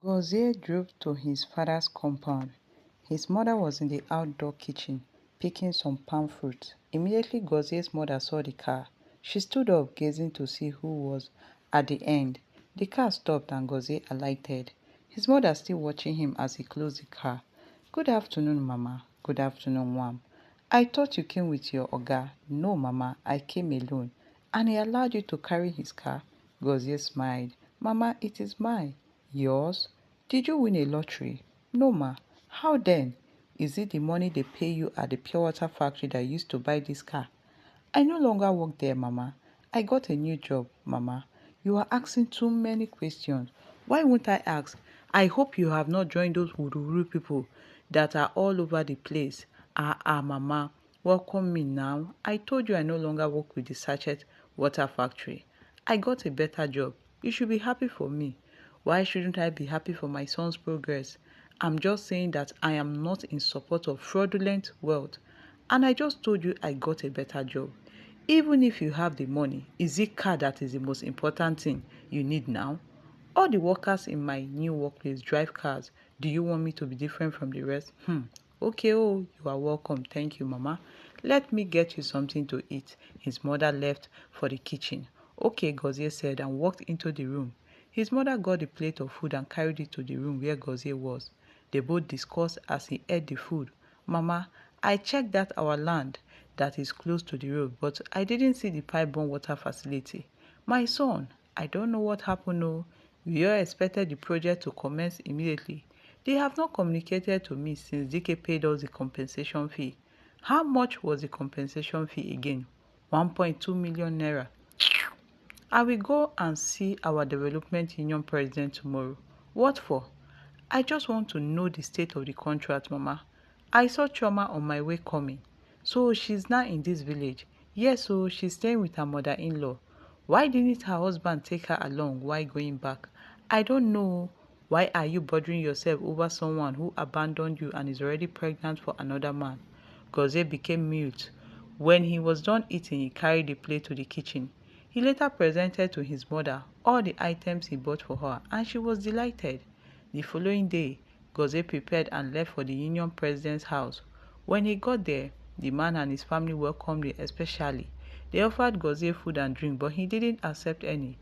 Gozie drove to his father's compound. His mother was in the outdoor kitchen, picking some palm fruit. Immediately Gozie's mother saw the car. She stood up, gazing to see who was at the end. The car stopped and Gozie alighted. His mother still watching him as he closed the car. "Good afternoon, Mama." "Good afternoon, Wam." "I thought you came with your Oga." "No, Mama, I came alone." "And he allowed you to carry his car?" Gozie smiled. "Mama, it is mine." "Yours? Did you win a lottery?" "No, ma." "How then? Is it the money they pay you at the pure water factory that used to buy this car?" "I no longer work there, Mama. I got a new job, Mama." "You are asking too many questions. Why won't I ask? I hope you have not joined those wuru people that are all over the place." Mama, welcome me now. I told you I no longer work with the sachet water factory. I got a better job. You should be happy for me. Why shouldn't I be happy for my son's progress? I'm just saying that I am not in support of fraudulent wealth. And I just told you I got a better job. Even if you have the money, is it car that is the most important thing you need now? All the workers in my new workplace drive cars. Do you want me to be different from the rest? Okay, oh, you are welcome. Thank you, Mama. Let me get you something to eat. His mother left for the kitchen. Okay, Gozie said and walked into the room. His mother got the plate of food and carried it to the room where Gozie was. They both discussed as he ate the food. "Mama, I checked that our land that is close to the road, but I didn't see the pipe-borne water facility." "My son, I don't know what happened. Oh, we all expected the project to commence immediately. They have not communicated to me since DK paid us the compensation fee." "How much was the compensation fee again?" 1.2 million naira. "I will go and see our development union president tomorrow." "What for?" "I just want to know the state of the contract, Mama. I saw Chioma on my way coming." "So she's now in this village?" "Yes, so she's staying with her mother-in-law." "Why didn't her husband take her along while going back?" "I don't know." "Why are you bothering yourself over someone who abandoned you and is already pregnant for another man?" Gozie became mute. When he was done eating, he carried the plate to the kitchen. He later presented to his mother all the items he bought for her, and she was delighted. The following day, Gozie prepared and left for the union president's house. When he got there, the man and his family welcomed him especially. They offered Gozie food and drink, but he didn't accept any.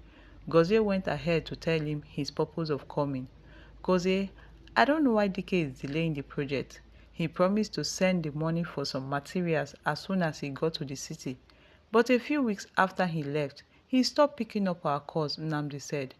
Gozie went ahead to tell him his purpose of coming. "Gozie, I don't know why DK is delaying the project. He promised to send the money for some materials as soon as he got to the city. But a few weeks after he left, he stopped picking up our calls," Nnamdi said.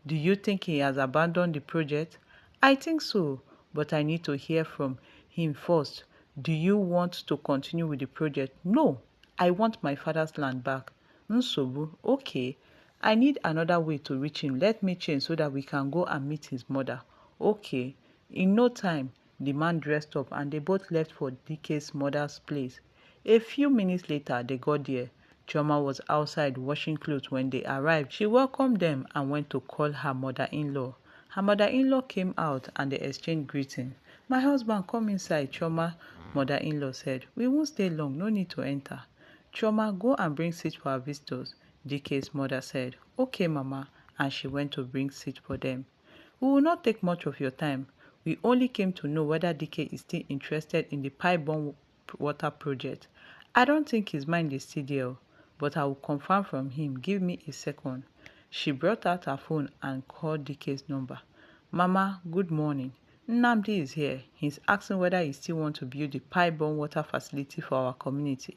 "Do you think he has abandoned the project?" "I think so, but I need to hear from him first." "Do you want to continue with the project?" "No, I want my father's land back." "Nsobu, okay. I need another way to reach him. Let me change so that we can go and meet his mother." "Okay." In no time, the man dressed up and they both left for DK's mother's place. A few minutes later, they got there. Chioma was outside washing clothes when they arrived. She welcomed them and went to call her mother-in-law. Her mother-in-law came out and they exchanged greetings. "My husband, come inside," Chioma mother-in-law said. "We won't stay long, no need to enter." "Chioma, go and bring seats for our visitors," DK's mother said. "Okay, Mama," and she went to bring seats for them. "We will not take much of your time. We only came to know whether DK is still interested in the pipe-borne water project. I don't think his mind is still there, but I will confirm from him. Give me a second." She brought out her phone and called DK's number. "Mama, good morning. Nnamdi is here. He's asking whether he still wants to build the pipe-borne water facility for our community."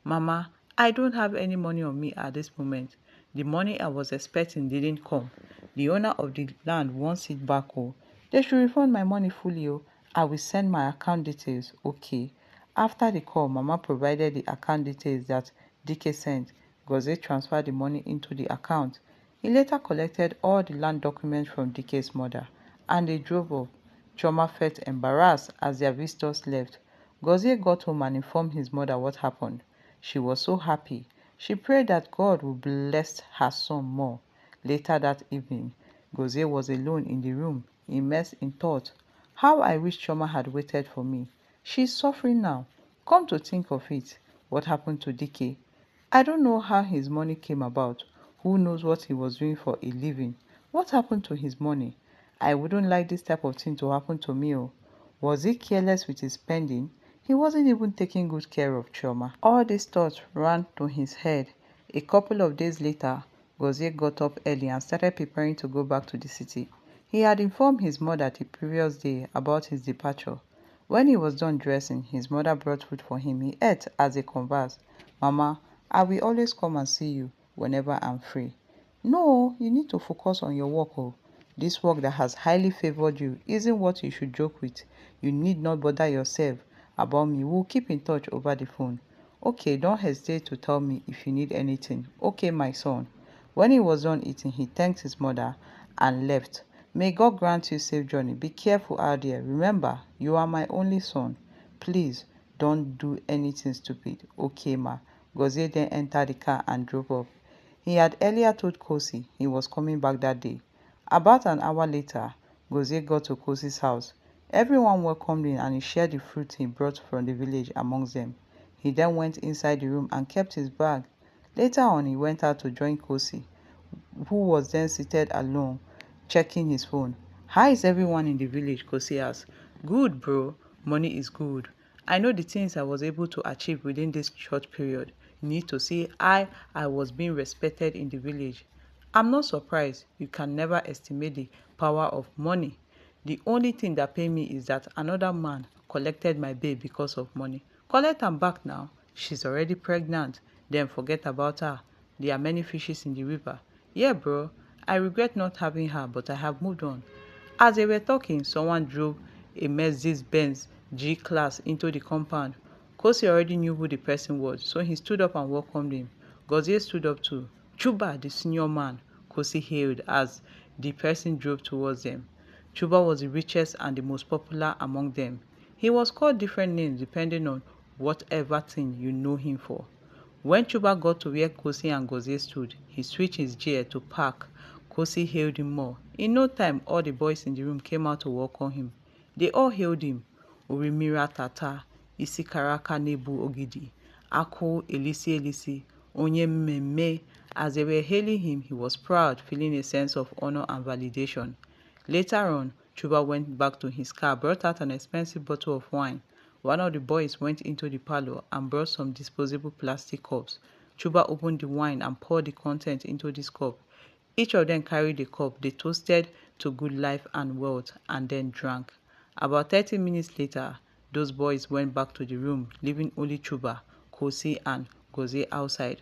"Mama, I don't have any money on me at this moment. The money I was expecting didn't come. The owner of the land wants it back. Oh, they should refund my money fully. Oh, I will send my account details." "Okay." After the call, Mama provided the account details that DK sent. Gozie transferred the money into the account. He later collected all the land documents from DK's mother, and they drove off. Chioma felt embarrassed as their visitors left. Gozie got home and informed his mother what happened. She was so happy. She prayed that God would bless her son more. Later that evening, Gozie was alone in the room, immersed in thought. "How I wish Chioma had waited for me. She's suffering now. Come to think of it, what happened to DK? I don't know how his money came about. Who knows what he was doing for a living? What happened to his money? I wouldn't like this type of thing to happen to me. Oh. Was he careless with his spending? He wasn't even taking good care of Chioma. All these thoughts ran to his head. A couple of days later, Gozie got up early and started preparing to go back to the city. He had informed his mother the previous day about his departure. When he was done dressing, his mother brought food for him. He ate as they conversed. Mama, I will always come and see you whenever I'm free. No, you need to focus on your work. Oh. This work that has highly favored you isn't what you should joke with. You need not bother yourself about me. We'll keep in touch over the phone. Okay, don't hesitate to tell me if you need anything. Okay, my son. When he was done eating, he thanked his mother and left. May God grant you safe journey. Be careful out there. Remember, you are my only son. Please, don't do anything stupid. Okay, ma. Gozie then entered the car and drove off. He had earlier told Kosi he was coming back that day. About an hour later, Gozie got to Kosi's house. Everyone welcomed him and he shared the fruit he brought from the village amongst them. He then went inside the room and kept his bag. Later on, he went out to join Kosi, who was then seated alone, checking his phone. How is everyone in the village? Kosi asked. Good, bro. Money is good. I know the things I was able to achieve within this short period. You need to see I was being respected in the village. I'm not surprised. You can never estimate the power of money. The only thing that paid me is that another man collected my babe because of money. Collect am back now. She's already pregnant. Then forget about her. There are many fishes in the river. Yeah, bro. I regret not having her, but I have moved on. As they were talking, someone drove a Mercedes-Benz G-Class into the compound. Kosi already knew who the person was, so he stood up and welcomed him. Gozie stood up too. Chuba, the senior man, Kosi hailed as the person drove towards them. Chuba was the richest and the most popular among them. He was called different names depending on whatever thing you know him for. When Chuba got to where Kosi and Gozie stood, he switched his gear to park. Kosi hailed him more. In no time, all the boys in the room came out to welcome him. They all hailed him. Orimira Tata, Isi Karaka Nebu Ogidi, Ako Elisi Elisi, Onye Mmemme. As they were hailing him, he was proud, feeling a sense of honor and validation. Later on, Chuba went back to his car, brought out an expensive bottle of wine. One of the boys went into the parlor and brought some disposable plastic cups. Chuba opened the wine and poured the contents into this cup. Each of them carried a cup. They toasted to good life and wealth and then drank. About 30 minutes later, those boys went back to the room, leaving only Chuba, Kosi, and Gozie outside.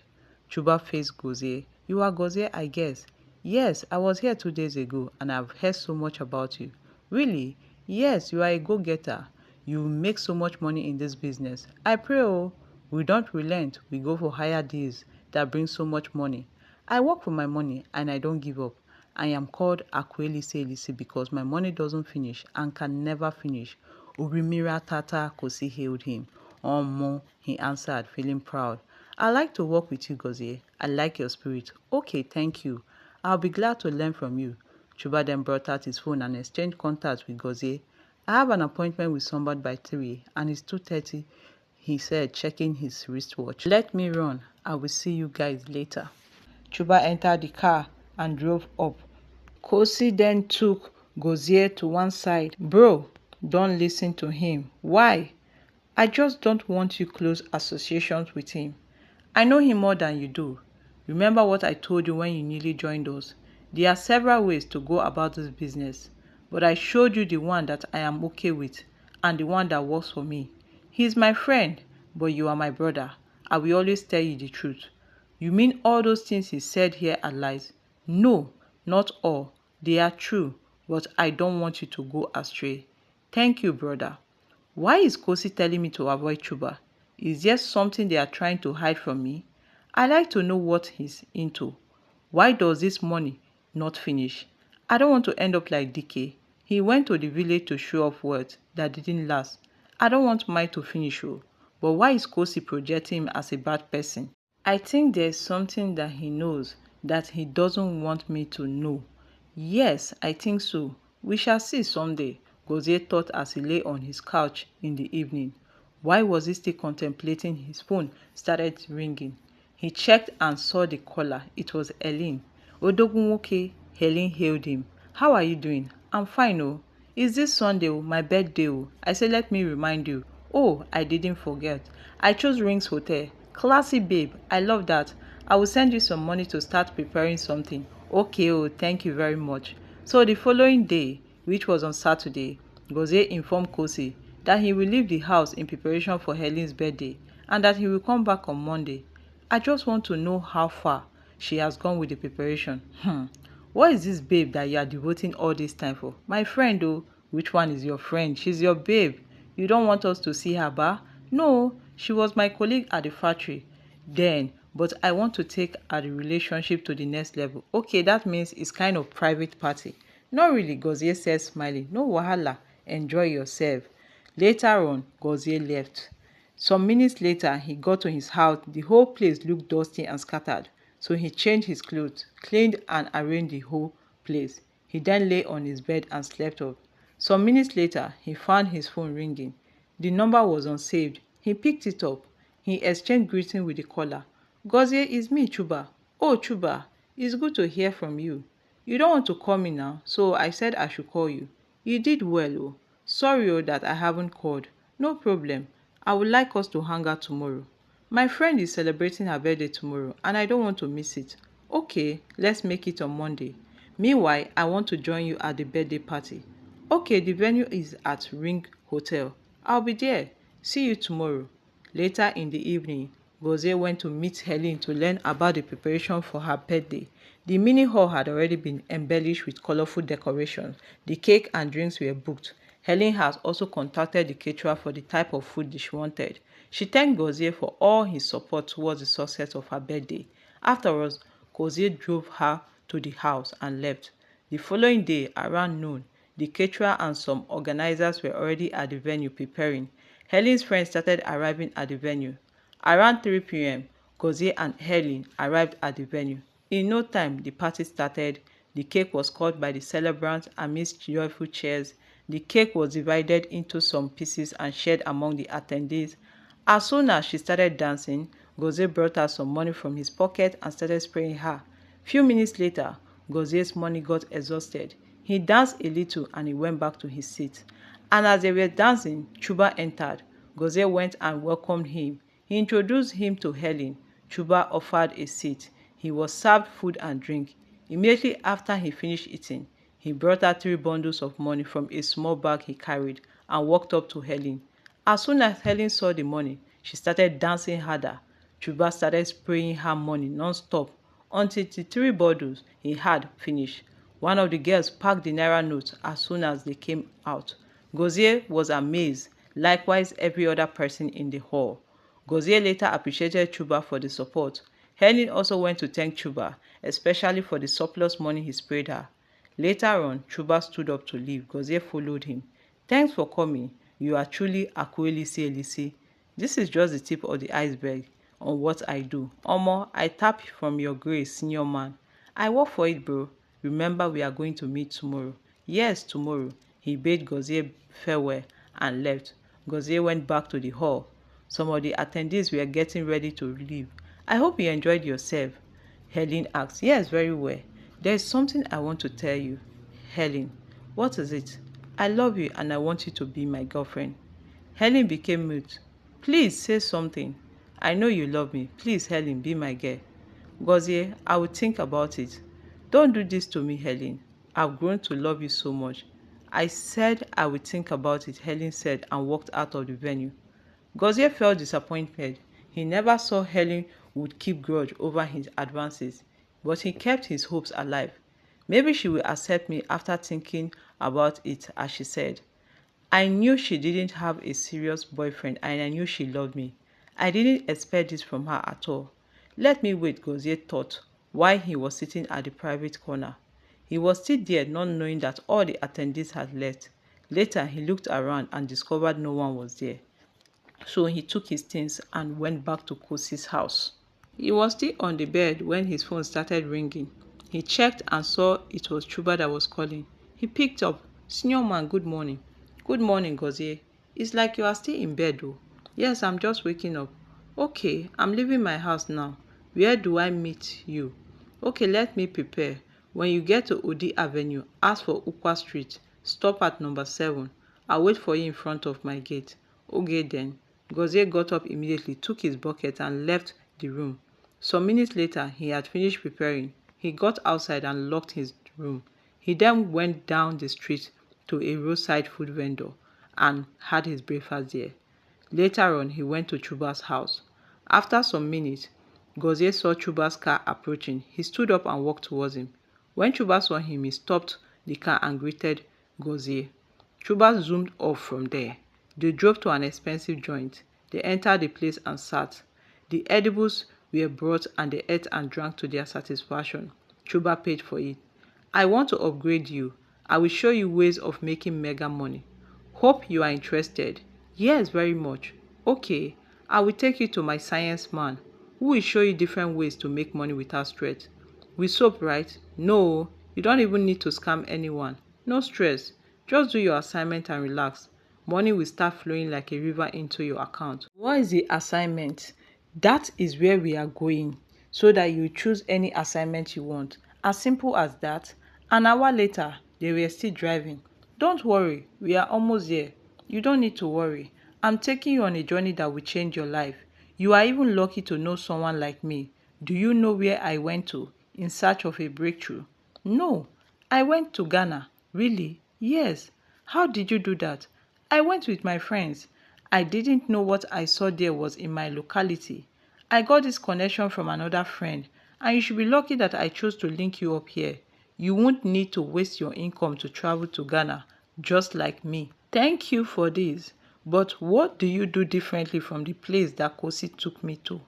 Chuba faced Gozie. You are Gozie, I guess. Yes, I was here 2 days ago and I've heard so much about you. Really? Yes, you are a go-getter. You make so much money in this business. I pray, oh, we don't relent. We go for higher deals that bring so much money. I work for my money and I don't give up. I am called Akwelise Elise because my money doesn't finish and can never finish. Urimira Tata Kosi hailed him. Mo, he answered, feeling proud. I like to work with you, Gozie. I like your spirit. Okay, thank you. I'll be glad to learn from you. Chuba then brought out his phone and exchanged contacts with Gozie. I have an appointment with somebody by 3 and it's 2:30, he said, checking his wristwatch. Let me run. I will see you guys later. Chuba entered the car and drove up. Kosi then took Gozie to one side. Bro, don't listen to him. Why? I just don't want you close associations with him. I know him more than you do. Remember what I told you when you newly joined us? There are several ways to go about this business, but I showed you the one that I am okay with and the one that works for me. He is my friend, but you are my brother. I will always tell you the truth. You mean all those things he said here are lies? No, not all. They are true, but I don't want you to go astray. Thank you, brother. Why is Kosi telling me to avoid Chuba? Is there something they are trying to hide from me? I like to know what he's into. Why does this money not finish? I don't want to end up like DK. He went to the village to show off wealth that didn't last. I don't want mine to finish, oh. But why is Kosi projecting him as a bad person? I think there's something that he knows that he doesn't want me to know. Yes, I think so. We shall see someday, Gozie thought as he lay on his couch in the evening. Why was he still contemplating? His phone started ringing. He checked and saw the caller. It was Helen. Odogunwoke, Helen hailed him. How are you doing? I'm fine, oh. Is this Sunday, oh, my birthday, oh? I said, let me remind you. Oh, I didn't forget. I chose Rings Hotel. Classy, babe. I love that. I will send you some money to start preparing something. Okay, oh, thank you very much. So the following day, which was on Saturday, Gozie informed Kosi that he will leave the house in preparation for Helen's birthday and that he will come back on Monday. I just want to know how far she has gone with the preparation. What is this babe that you are devoting all this time for? My friend, oh. Which one is your friend? She's your babe. You don't want us to see her, ba? No, she was my colleague at the factory then, but I want to take our relationship to the next level. Okay, that means it's kind of private party. Not really, Gozie said, smiling. No wahala. Enjoy yourself. Later on, Gozie left. Some minutes later, he got to his house. The whole place looked dusty and scattered. So he changed his clothes, cleaned and arranged the whole place. He then lay on his bed and slept off. Some minutes later, he found his phone ringing. The number was unsaved. He picked it up. He exchanged greeting with the caller. Gozie, it's me, Chuba. Oh, Chuba, it's good to hear from you. You don't want to call me now, so I said I should call you. You did well, oh. Sorry, oh, that I haven't called. No problem. I would like us to hang out tomorrow. My friend is celebrating her birthday tomorrow and I don't want to miss it. Okay, let's make it on Monday. Meanwhile, I want to join you at the birthday party. Okay, the venue is at Ring Hotel. I'll be there. See you tomorrow. Later in the evening, Gozie went to meet Helen to learn about the preparation for her birthday. The mini hall had already been embellished with colorful decorations. The cake and drinks were booked. Helen has also contacted the caterer for the type of food she wanted. She thanked Gozie for all his support towards the success of her birthday. Afterwards, Gozie drove her to the house and left. The following day, around noon, the caterer and some organizers were already at the venue preparing. Helen's friends started arriving at the venue. Around 3 p.m., Gozie and Helen arrived at the venue. In no time, the party started. The cake was cut by the celebrants amidst joyful cheers. The cake was divided into some pieces and shared among the attendees. As soon as she started dancing, Gozie brought her some money from his pocket and started spraying her. Few minutes later, Gozie's money got exhausted. He danced a little and he went back to his seat. And as they were dancing, Chuba entered. Gozie went and welcomed him. He introduced him to Helen. Chuba offered a seat. He was served food and drink. Immediately after he finished eating, he brought out 3 bundles of money from a small bag he carried and walked up to Helen. As soon as Helen saw the money, she started dancing harder. Chuba started spraying her money non-stop until the 3 bundles he had finished. One of the girls packed the naira notes as soon as they came out. Gozie was amazed, likewise every other person in the hall. Gozie later appreciated Chuba for the support. Helen also went to thank Chuba, especially for the surplus money he sprayed her. Later on, Chuba stood up to leave. Gozie followed him. Thanks for coming. You are truly Akwelisi Elisi. This is just the tip of the iceberg on what I do. Omo, I tap from your grace, senior man. I work for it, bro. Remember, we are going to meet tomorrow. Yes, tomorrow. He bade Gozie farewell and left. Gozie went back to the hall. Some of the attendees were getting ready to leave. I hope you enjoyed yourself. Helen asked. Yes, very well. There is something I want to tell you. Helen, what is it? I love you and I want you to be my girlfriend. Helen became mute. Please say something. I know you love me. Please, Helen, be my girl. Gozie, I will think about it. Don't do this to me, Helen. I've grown to love you so much. I said I will think about it, Helen said and walked out of the venue. Gozie felt disappointed. He never saw Helen would keep grudge over his advances, but he kept his hopes alive. Maybe she will accept me after thinking about it, as she said. I knew she didn't have a serious boyfriend and I knew she loved me. I didn't expect this from her at all. Let me wait, Gozie thought, while he was sitting at the private corner. He was still there, not knowing that all the attendees had left. Later, he looked around and discovered no one was there. So he took his things and went back to Kosi's house. He was still on the bed when his phone started ringing. He checked and saw it was Chuba that was calling. He picked up. Senior man, good morning. Good morning, Gozie. It's like you are still in bed, though. Yes, I'm just waking up. Okay, I'm leaving my house now. Where do I meet you? Okay, let me prepare. When you get to Odi Avenue, ask for Ukwa Street. Stop at number 7. I'll wait for you in front of my gate. Okay then. Gozie got up immediately, took his bucket and left the room. Some minutes later, he had finished preparing. He got outside and locked his room. He then went down the street to a roadside food vendor and had his breakfast there. Later on, he went to Chuba's house. After some minutes, Gozie saw Chuba's car approaching. He stood up and walked towards him. When Chuba saw him, he stopped the car and greeted Gozie. Chuba zoomed off from there. They drove to an expensive joint. They entered the place and sat. The edibles were brought and they ate and drank to their satisfaction. Chuba paid for it. I want to upgrade you. I will show you ways of making mega money. Hope you are interested. Yes, very much. Okay, I will take you to my science man, who will show you different ways to make money without stress. With soap, right? No, you don't even need to scam anyone. No stress. Just do your assignment and relax. Money will start flowing like a river into your account. What is the assignment? That is where we are going, so that you choose any assignment you want. As simple as that. An hour later, they were still driving. Don't worry, we are almost there. You don't need to worry. I'm taking you on a journey that will change your life. You are even lucky to know someone like me. Do you know where I went to in search of a breakthrough? No, I went to Ghana. Really? Yes. How did you do that? I went with my friends. I didn't know what I saw there was in my locality. I got this connection from another friend, and you should be lucky that I chose to link you up here. You won't need to waste your income to travel to Ghana, just like me. Thank you for this. But what do you do differently from the place that Kosi took me to?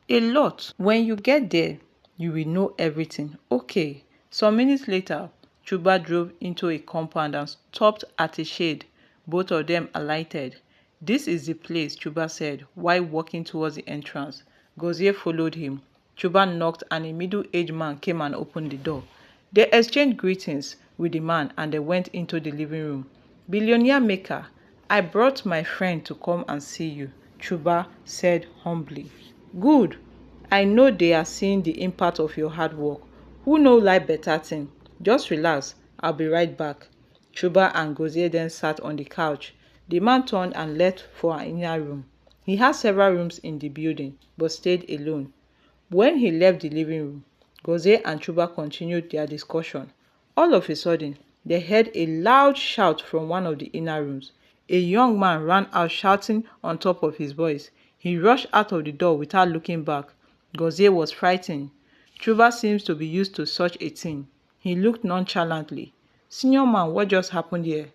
A lot. When you get there, you will know everything. Okay. Some minutes later, Chuba drove into a compound and stopped at a shade. Both of them alighted. This is the place, Chuba said, while walking towards the entrance. Gozie followed him. Chuba knocked and a middle-aged man came and opened the door. They exchanged greetings with the man and they went into the living room. Billionaire maker, I brought my friend to come and see you, Chuba said humbly. Good. I know they are seeing the impact of your hard work. Who know like better thing? Just relax. I'll be right back. Chuba and Gozie then sat on the couch. The man turned and left for an inner room. He had several rooms in the building, but stayed alone. When he left the living room, Gozie and Chuba continued their discussion. All of a sudden, they heard a loud shout from one of the inner rooms. A young man ran out shouting on top of his voice. He rushed out of the door without looking back. Gozie was frightened. Chuba seems to be used to such a thing. He looked nonchalantly. Senior man, what just happened here?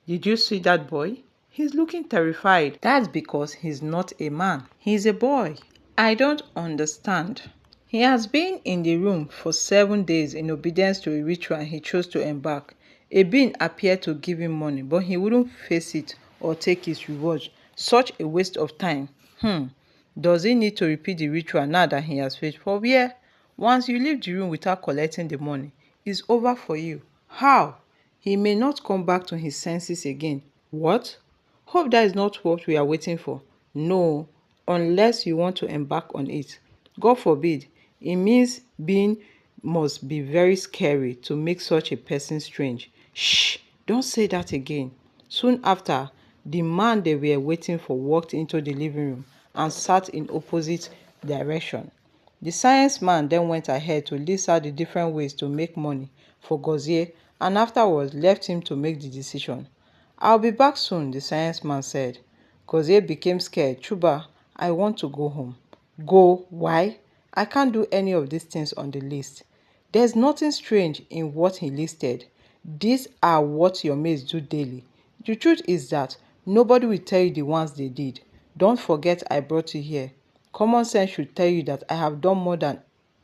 Did you see that boy? He's looking terrified. That's because he's not a man. He's a boy. I don't understand. He has been in the room for 7 days in obedience to a ritual and he chose to embark. A being appeared to give him money, but he wouldn't face it or take his reward. Such a waste of time. Does he need to repeat the ritual now that he has failed? For where? Once you leave the room without collecting the money, it's over for you. How? He may not come back to his senses again. What? Hope that is not what we are waiting for. No, unless you want to embark on it. God forbid. It means being must be very scary to make such a person strange. Shh, don't say that again. Soon after, the man they were waiting for walked into the living room and sat in opposite direction. The science man then went ahead to list out the different ways to make money for Gozie and afterwards left him to make the decision. I'll be back soon, the science man said. Gozie became scared. Chuba, I want to go home. Go? Why? I can't do any of these things on the list. There's nothing strange in what he listed. These are what your mates do daily. The truth is that nobody will tell you the ones they did. Don't forget I brought you here. Common sense should tell you that I have done more than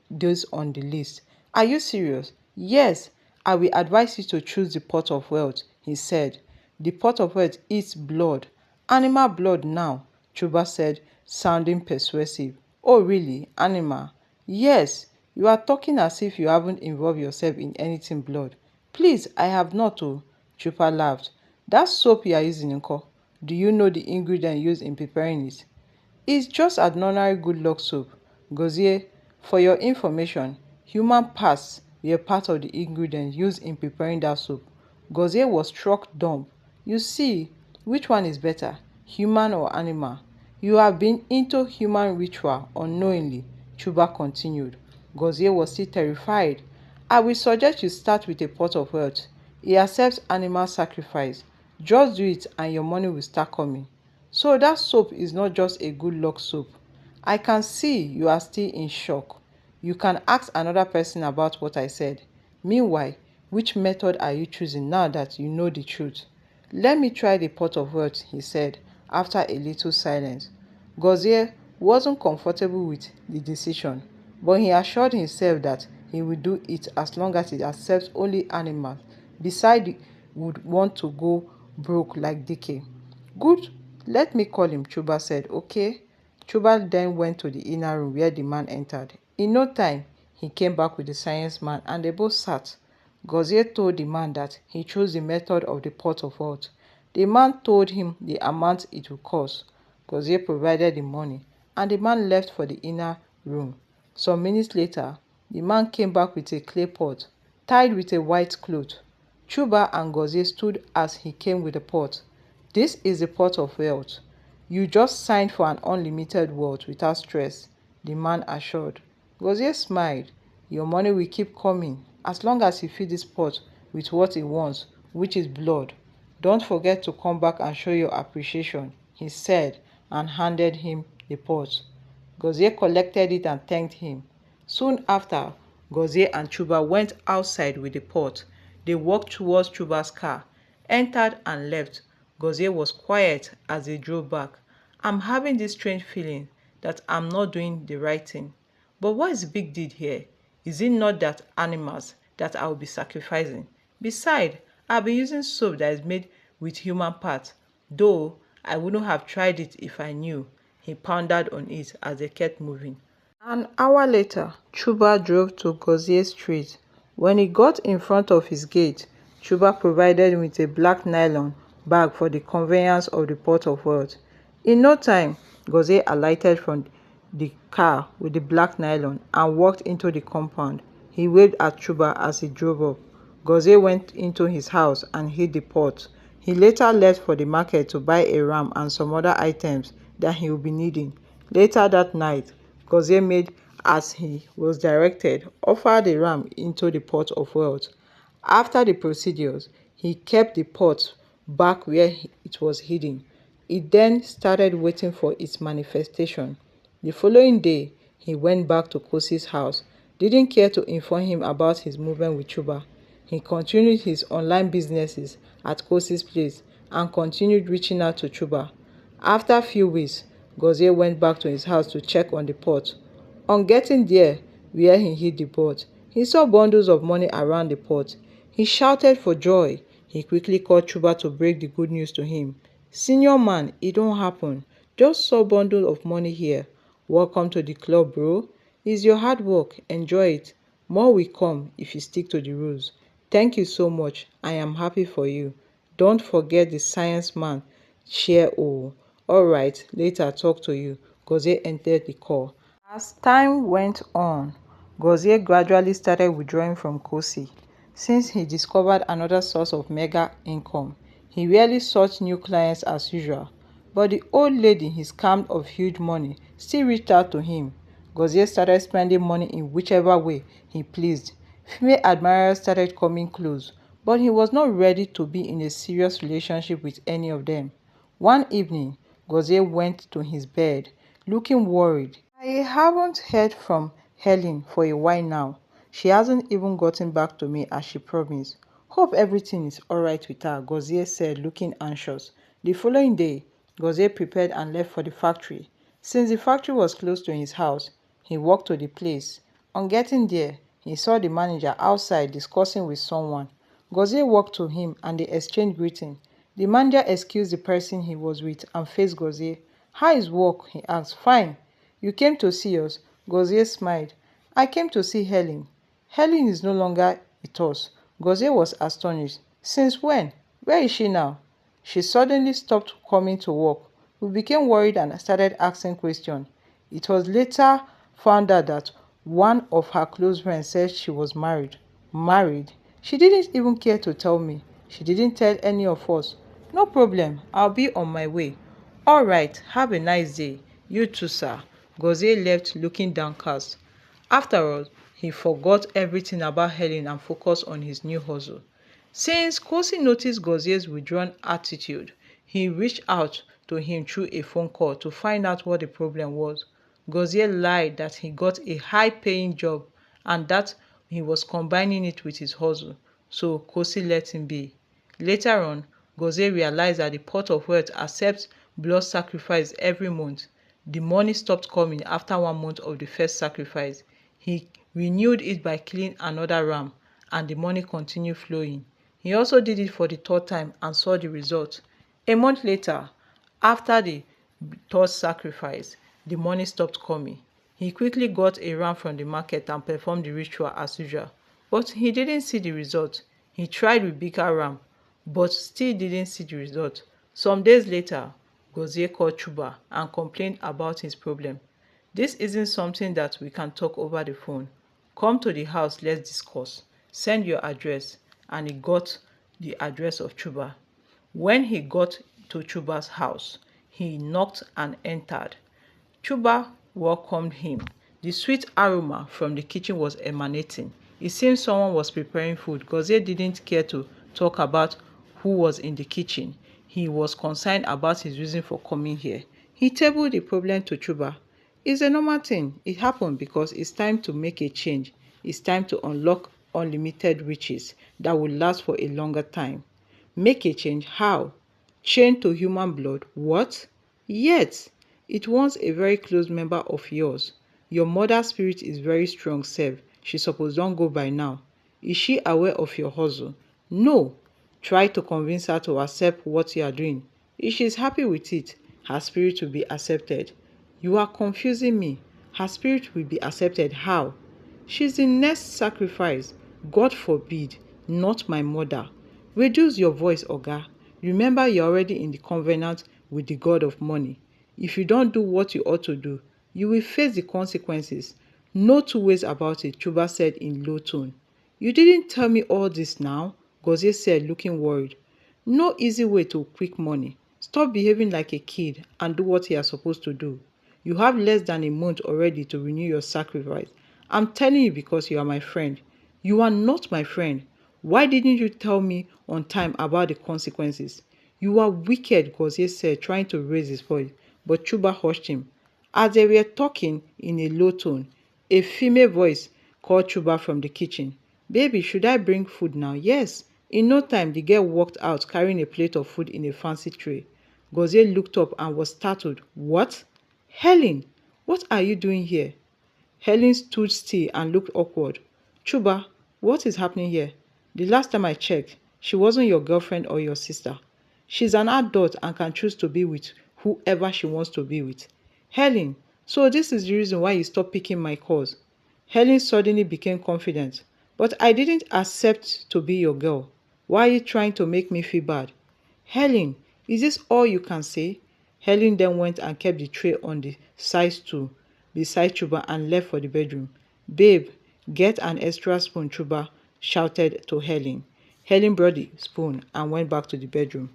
those on the list. Are you serious? Yes, I will advise you to choose the pot of wealth, he said. The pot of wealth eats blood. Animal blood now, Chuba said, sounding persuasive. Oh really? Animal? Yes, you are talking as if you haven't involved yourself in anything blood. Please, I have not, oh, Chuba laughed. That soap you are using, Nko, do you know the ingredient used in preparing it? It's just ordinary good luck soap. Gozie, for your information, human parts were part of the ingredients used in preparing that soup. Gozie was struck dumb. You see, which one is better, human or animal? You have been into human ritual unknowingly, Chuba continued. Gozie was still terrified. I will suggest you start with a pot of earth. He accepts animal sacrifice. Just do it and your money will start coming. So that soap is not just a good luck soap. I can see you are still in shock. You can ask another person about what I said. Meanwhile, which method are you choosing now that you know the truth? Let me try the pot of earth, he said, after a little silence. Gozie wasn't comfortable with the decision, but he assured himself that he would do it as long as it accepts only animals. Besides, he would want to go broke like Dike. Good, let me call him, Chuba said. Okay. Chuba then went to the inner room where the man entered. In no time, he came back with the science man and they both sat. Gozie told the man that he chose the method of the pot of earth. The man told him the amount it would cost. Gozie provided the money and the man left for the inner room. Some minutes later, the man came back with a clay pot tied with a white cloth. Chuba and Gozie stood as he came with the pot. This is the pot of wealth. You just signed for an unlimited wealth without stress, the man assured. Gozie smiled. Your money will keep coming as long as you fill this pot with what it wants, which is blood. Don't forget to come back and show your appreciation, he said and handed him the pot. Gozie collected it and thanked him. Soon after, Gozie and Chuba went outside with the pot. They walked towards Chuba's car, entered and left. Gozie was quiet as they drove back. I'm having this strange feeling that I'm not doing the right thing. But what is the big deal here? Is it not that animals that I will be sacrificing? Besides, I'll be using soap that is made with human parts, though I wouldn't have tried it if I knew. He pondered on it as they kept moving. An hour later, Chuba drove to Gozie Street. When he got in front of his gate, Chuba provided him with a black nylon bag for the conveyance of the pot of wealth. In no time, Gozie alighted from the car with the black nylon and walked into the compound. He waved at Chuba as he drove up. Gozie went into his house and hid the pot. He later left for the market to buy a ram and some other items that he would be needing. Later that night, Gozie made as he was directed, offered the ram into the pot of wealth. After the procedures, he kept the pot back where it was hidden. He then started waiting for its manifestation. The following day, he went back to Kosi's house, didn't care to inform him about his movement with Chuba. He continued his online businesses at Kosi's place and continued reaching out to Chuba. After a few weeks, Gozie went back to his house to check on the pot. On getting there, where he hid the pot, he saw bundles of money around the pot. He shouted for joy. He quickly called Chuba to break the good news to him. Senior man, it don't happen. Just saw bundle of money here. Welcome to the club, bro. It's your hard work. Enjoy it. More will come if you stick to the rules. Thank you so much. I am happy for you. Don't forget the science man. Share all. Alright, later talk to you. Gozie entered the call. As time went on, Gozie gradually started withdrawing from Kosi. Since he discovered another source of mega income, he rarely sought new clients as usual. But the old lady he scammed of huge money still reached out to him. Gozie started spending money in whichever way he pleased. Female admirers started coming close, but he was not ready to be in a serious relationship with any of them. One evening, Gozie went to his bed, looking worried. I haven't heard from Helen for a while now. She hasn't even gotten back to me as she promised. Hope everything is alright with her, Gozie said, looking anxious. The following day, Gozie prepared and left for the factory. Since the factory was close to his house, he walked to the place. On getting there, he saw the manager outside discussing with someone. Gozie walked to him and they exchanged greetings. The manager excused the person he was with and faced Gozie. How is work? He asked. Fine. You came to see us? Gozie smiled. I came to see Helen. Helen is no longer with us. Gozie was astonished. Since when? Where is she now? She suddenly stopped coming to work. We became worried and started asking questions. It was later found out that one of her close friends said she was married. Married? She didn't even care to tell me. She didn't tell any of us. No problem, I'll be on my way. All right, have a nice day. You too, sir. Gozie left looking downcast. After all, he forgot everything about Helen and focused on his new hustle. Since Kosi noticed Gozier's withdrawn attitude, he reached out to him through a phone call to find out what the problem was. Gozier lied that he got a high-paying job and that he was combining it with his hustle, so Kosi let him be. Later on, Gozier realized that the pot of wealth accepts blood sacrifice every month. The money stopped coming after 1 month of the first sacrifice. He renewed it by killing another ram, and the money continued flowing. He also did it for the third time and saw the result. A month later, after the third sacrifice, the money stopped coming. He quickly got a ram from the market and performed the ritual as usual. But he didn't see the result. He tried with bigger ram, but still didn't see the result. Some days later, Gozie called Chuba and complained about his problem. This isn't something that we can talk over the phone. Come to the house, let's discuss. Send your address. And he got the address of Chuba. When he got to Chuba's house, he knocked and entered. Chuba welcomed him. The sweet aroma from the kitchen was emanating. It seemed someone was preparing food. Gozie didn't care to talk about who was in the kitchen. He was concerned about his reason for coming here. He tabled the problem to Chuba. It's a normal thing. It happened because it's time to make a change. It's time to unlock unlimited riches that will last for a longer time. Make a change? How? Chained to human blood? What? Yet, it was a very close member of yours. Your mother's spirit is very strong, Sev. She suppose don't go by now. Is she aware of your hustle? No. Try to convince her to accept what you are doing. If she is happy with it, her spirit will be accepted. You are confusing me. Her spirit will be accepted. How? She's the next sacrifice. God forbid, not my mother. Reduce your voice, Oga. Remember you're already in the covenant with the God of money. If you don't do what you ought to do, you will face the consequences. No two ways about it, Chuba said in low tone. You didn't tell me all this now, Gozie said, looking worried. No easy way to quick money. Stop behaving like a kid and do what you are supposed to do. You have less than a month already to renew your sacrifice. I'm telling you because you are my friend. You are not my friend. Why didn't you tell me on time about the consequences? You are wicked, Gozie said, trying to raise his voice, but Chuba hushed him. As they were talking in a low tone, a female voice called Chuba from the kitchen. Baby, should I bring food now? Yes. In no time, the girl walked out carrying a plate of food in a fancy tray. Gozie looked up and was startled. What? Helen, what are you doing here? Helen stood still and looked awkward. Chuba, what is happening here? The last time I checked, she wasn't your girlfriend or your sister. She's an adult and can choose to be with whoever she wants to be with. Helen, so this is the reason why you stopped picking my calls. Helen suddenly became confident. But I didn't accept to be your girl. Why are you trying to make me feel bad? Helen, is this all you can say? Helen then went and kept the tray on the side stool beside Chuba and left for the bedroom. Babe, get an extra spoon, Chuba shouted to Helen. Helen brought the spoon and went back to the bedroom.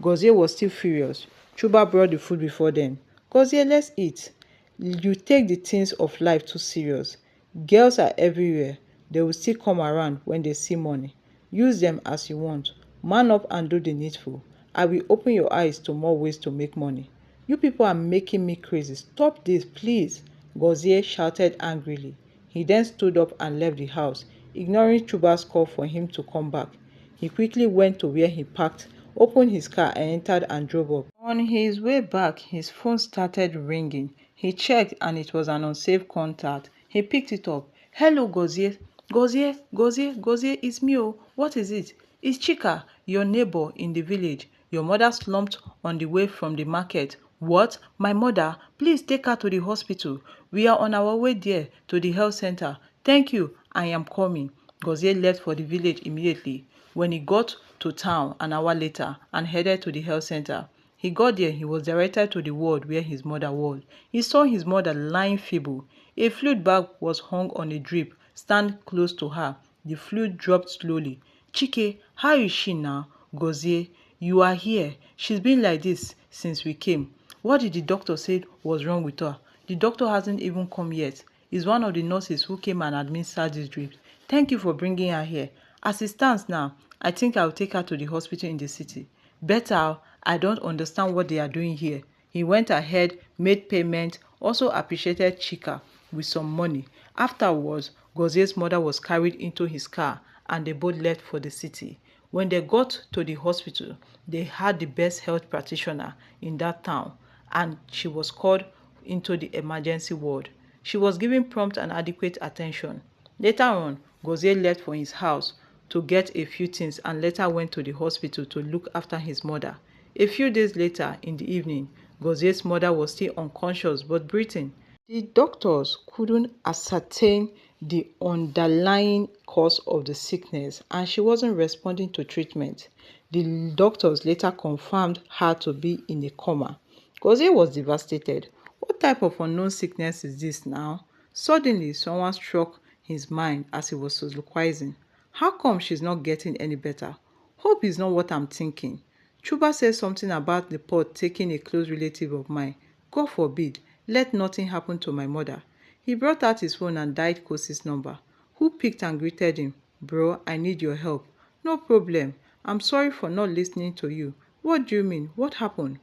Gozie was still furious. Chuba brought the food before them. Gozie, let's eat. You take the things of life too serious. Girls are everywhere. They will still come around when they see money. Use them as you want. Man up and do the needful. I will open your eyes to more ways to make money. You people are making me crazy. Stop this, please. Gozie shouted angrily. He then stood up and left the house, ignoring Chuba's call for him to come back. He quickly went to where he parked, opened his car and entered and drove up. On his way back, his phone started ringing. He checked and it was an unsafe contact. He picked it up. Hello, Gozie. Gozie, it's me. Oh. What is it? It's Chika, your neighbor in the village. Your mother slumped on the way from the market. What? My mother? Please take her to the hospital. We are on our way there to the health center. Thank you. I am coming. Gozie left for the village immediately. When he got to town an hour later and headed to the health center, he got there, he was directed to the ward where his mother was. He saw his mother lying feeble. A fluid bag was hung on a drip stand close to her. The fluid dropped slowly. Chike, how is she now? Gozie, you are here. She's been like this since we came. What did the doctor say was wrong with her? The doctor hasn't even come yet. He's one of the nurses who came and administered this drip. Thank you for bringing her here. As it stands now, I think I'll take her to the hospital in the city. Better, I don't understand what they are doing here. He went ahead, made payment, also appreciated Chika with some money. Afterwards, Gozie's mother was carried into his car and they both left for the city. When they got to the hospital, they had the best health practitioner in that town and she was called into the emergency ward. She was given prompt and adequate attention. Later on, Gozie left for his house to get a few things and later went to the hospital to look after his mother. A few days later in the evening, Gozie's mother was still unconscious but breathing. The doctors couldn't ascertain the underlying cause of the sickness and she wasn't responding to treatment. The doctors later confirmed her to be in a coma. Gozie was devastated. What type of unknown sickness is this now? Suddenly, someone struck his mind as he was soliloquizing. How come she's not getting any better? Hope is not what I'm thinking. Chuba said something about the pot taking a close relative of mine. God forbid, let nothing happen to my mother. He brought out his phone and dialed Kosi's number. Who picked and greeted him? Bro, I need your help. No problem. I'm sorry for not listening to you. What do you mean? What happened?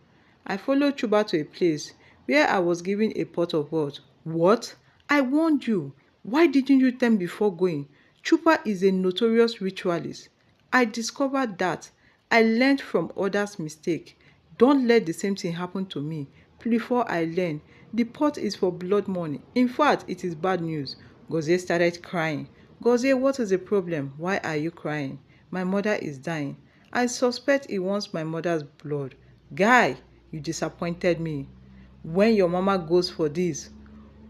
I followed Chuba to a place where I was given a pot of what? What? I warned you. Why didn't you tell me before going? Chuba is a notorious ritualist. I discovered that. I learned from others' mistake. Don't let the same thing happen to me. Before I learn, the pot is for blood money. In fact, it is bad news. Gozie started crying. Gozie, what is the problem? Why are you crying? My mother is dying. I suspect he wants my mother's blood. Guy, you disappointed me. When your mama goes for this,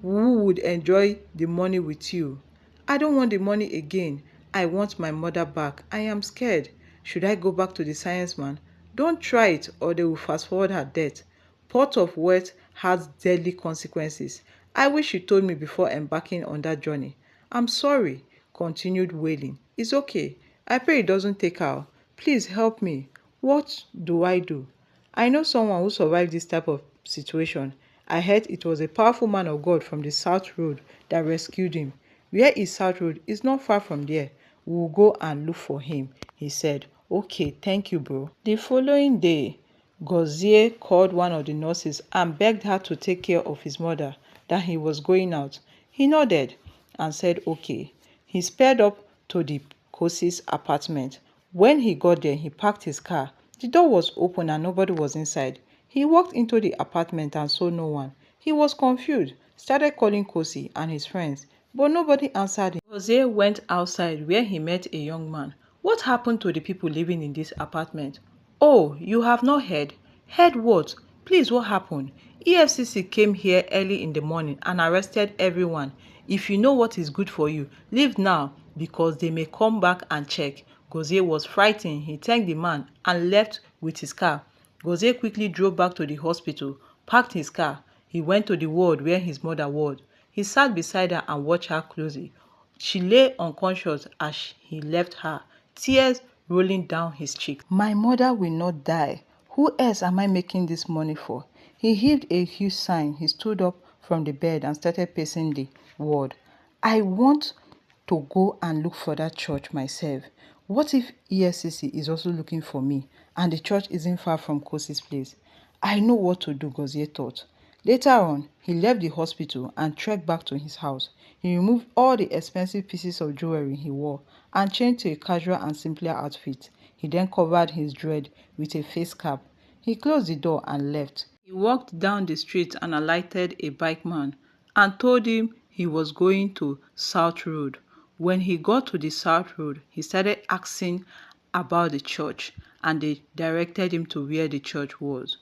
who would enjoy the money with you? I don't want the money again. I want my mother back. I am scared. Should I go back to the science man? Don't try it or they will fast forward her death. Pot of wealth has deadly consequences. I wish you told me before embarking on that journey. I'm sorry, continued wailing. It's okay. I pray it doesn't take her. Please help me. What do I do? I know someone who survived this type of situation. I heard it was a powerful man of God from the South Road that rescued him. Where is South Road? It's not far from there. We'll go and look for him. He said, okay, thank you, bro. The following day, Gozie called one of the nurses and begged her to take care of his mother, that he was going out. He nodded and said, okay. He sped up to the Kosi's apartment. When he got there, he parked his car. The door was open and nobody was inside. He walked into the apartment and saw no one. He was confused, started calling Kosi and his friends, but nobody answered him. Jose went outside where he met a young man. What happened to the people living in this apartment? Oh, you have not heard? Heard what? Please, what happened? EFCC came here early in the morning and arrested everyone. If you know what is good for you, leave now because they may come back and check. Gozie was frightened. He thanked the man and left with his car. Gozie quickly drove back to the hospital, parked his car. He went to the ward where his mother was. He sat beside her and watched her closely. She lay unconscious as he left her, tears rolling down his cheeks. My mother will not die. Who else am I making this money for? He heaved a huge sigh. He stood up from the bed and started pacing the ward. I want to go and look for that church myself. What if ESCC is also looking for me and the church isn't far from Kosi's place? I know what to do, Gozie thought. Later on, he left the hospital and trekked back to his house. He removed all the expensive pieces of jewelry he wore and changed to a casual and simpler outfit. He then covered his dread with a face cap. He closed the door and left. He walked down the street and alighted a bikeman and told him he was going to South Road. When he got to the South Road, he started asking about the church and they directed him to where the church was.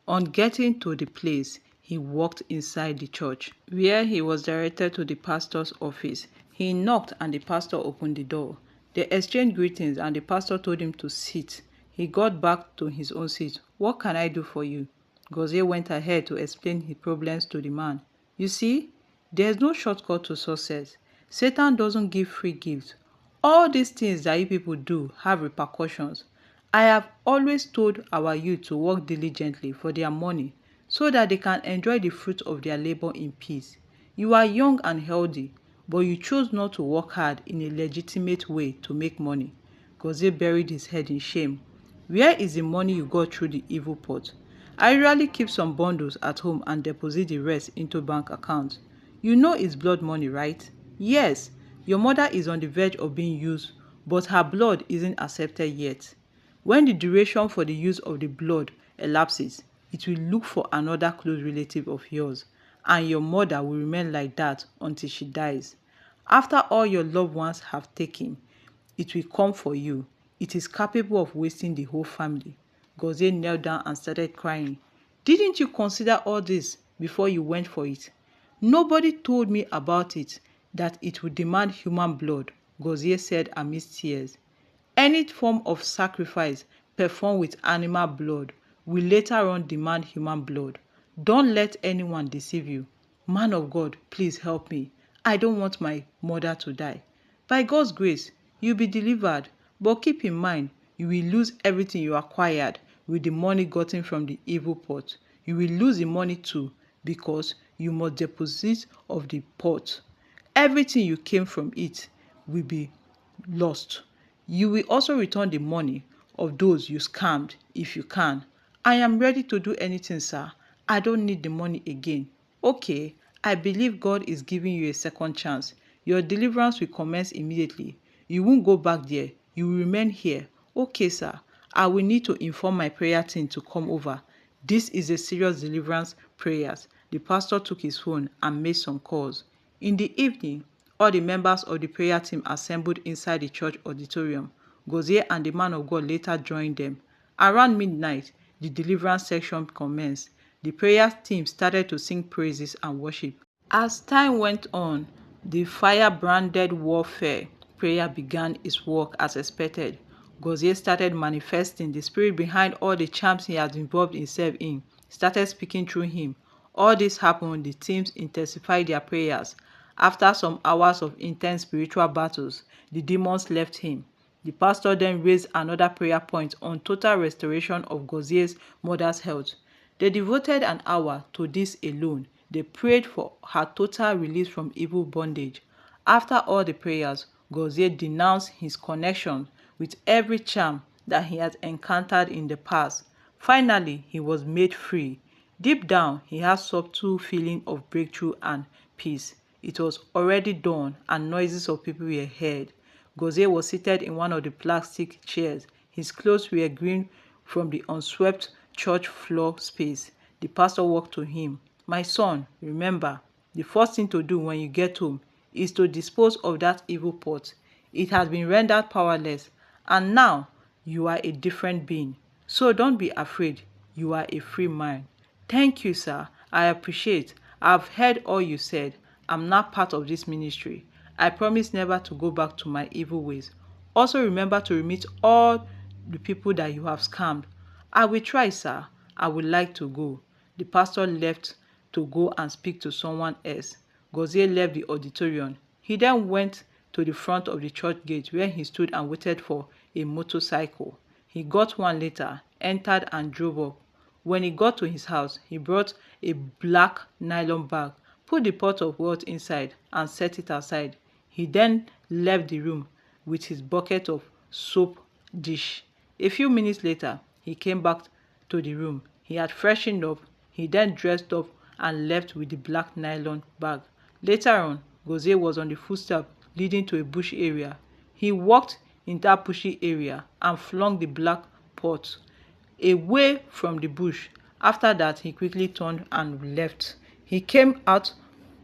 On getting to the place, he walked inside the church, where he was directed to the pastor's office. He knocked and the pastor opened the door. They exchanged greetings and the pastor told him to sit. He got back to his own seat. What can I do for you? Gozie went ahead to explain his problems to the man. You see, there's no shortcut to success. Satan doesn't give free gifts. All these things that you people do have repercussions. I have always told our youth to work diligently for their money so that they can enjoy the fruit of their labor in peace. You are young and healthy, but you chose not to work hard in a legitimate way to make money. Gozie buried his head in shame. Where is the money you got through the evil pot? I usually keep some bundles at home and deposit the rest into bank accounts. You know it's blood money, right? Yes, your mother is on the verge of being used, but her blood isn't accepted yet. When the duration for the use of the blood elapses, it will look for another close relative of yours, and your mother will remain like that until she dies. After all your loved ones have taken, it will come for you. It is capable of wasting the whole family. Gozie knelt down and started crying. Didn't you consider all this before you went for it? Nobody told me about it, that it would demand human blood, Gozie said amidst tears. Any form of sacrifice performed with animal blood will later on demand human blood. Don't let anyone deceive you. Man of God, please help me. I don't want my mother to die. By God's grace, you'll be delivered, but keep in mind, you will lose everything you acquired with the money gotten from the evil pot. You will lose the money too, because you must deposit of the pot. Everything you came from it will be lost. You will also return the money of those you scammed if you can. I am ready to do anything, sir. I don't need the money again. Okay, I believe God is giving you a second chance. Your deliverance will commence immediately. You won't go back there. You will remain here. Okay, sir. I will need to inform my prayer team to come over. This is a serious deliverance prayers. The pastor took his phone and made some calls. In the evening, all the members of the prayer team assembled inside the church auditorium. Gozie and the man of God later joined them. Around midnight, the deliverance section commenced. The prayer team started to sing praises and worship. As time went on, the fire-branded warfare prayer began its work as expected. Gozie started manifesting. The spirit behind all the charms he had involved himself in started speaking through him. All this happened, the teams intensified their prayers. After some hours of intense spiritual battles, the demons left him. The pastor then raised another prayer point on total restoration of Gozie's mother's health. They devoted an hour to this alone. They prayed for her total release from evil bondage. After all the prayers, Gozie denounced his connection with every charm that he had encountered in the past. Finally, he was made free. Deep down, he had subtle feeling of breakthrough and peace. It was already dawn and noises of people were heard. Gozie was seated in one of the plastic chairs. His clothes were green from the unswept church floor space. The pastor walked to him. My son, remember, the first thing to do when you get home is to dispose of that evil pot. It has been rendered powerless, and now you are a different being. So don't be afraid. You are a free man. Thank you, sir. I appreciate. I've heard all you said. I'm not part of this ministry. I promise never to go back to my evil ways. Also remember to remit all the people that you have scammed. I will try, sir. I would like to go. The pastor left to go and speak to someone else. Gozie left the auditorium. He then went to the front of the church gate where he stood and waited for a motorcycle. He got one later, entered and drove up. When he got to his house, he brought a black nylon bag, put the pot of wealth inside and set it aside. He then left the room with his bucket of soap dish. A few minutes later, he came back to the room. He had freshened up. He then dressed up and left with the black nylon bag. Later on, Gozie was on the footstep leading to a bush area. He walked in that bushy area and flung the black pot away from the bush. After that, he quickly turned and left. He came out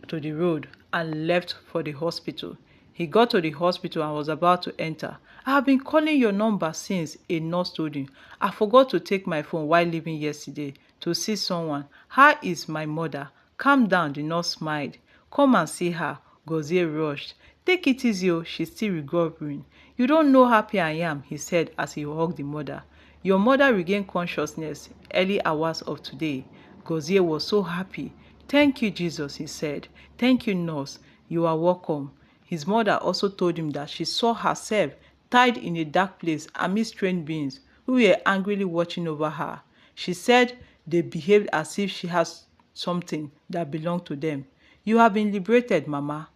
to the road and left for the hospital. He got to the hospital and was about to enter. I have been calling your number since, a nurse told him. I forgot to take my phone while leaving yesterday to see someone. How is my mother? Calm down, the nurse smiled. Come and see her. Gozie rushed. Take it easy, oh, she's still recovering. You don't know how happy I am, he said as he hugged the mother. Your mother regained consciousness early hours of today. Gozie was so happy. Thank you, Jesus, he said. Thank you, nurse. You are welcome. His mother also told him that she saw herself tied in a dark place amid strange beings who were angrily watching over her. She said they behaved as if she has something that belonged to them. "You have been liberated, Mama.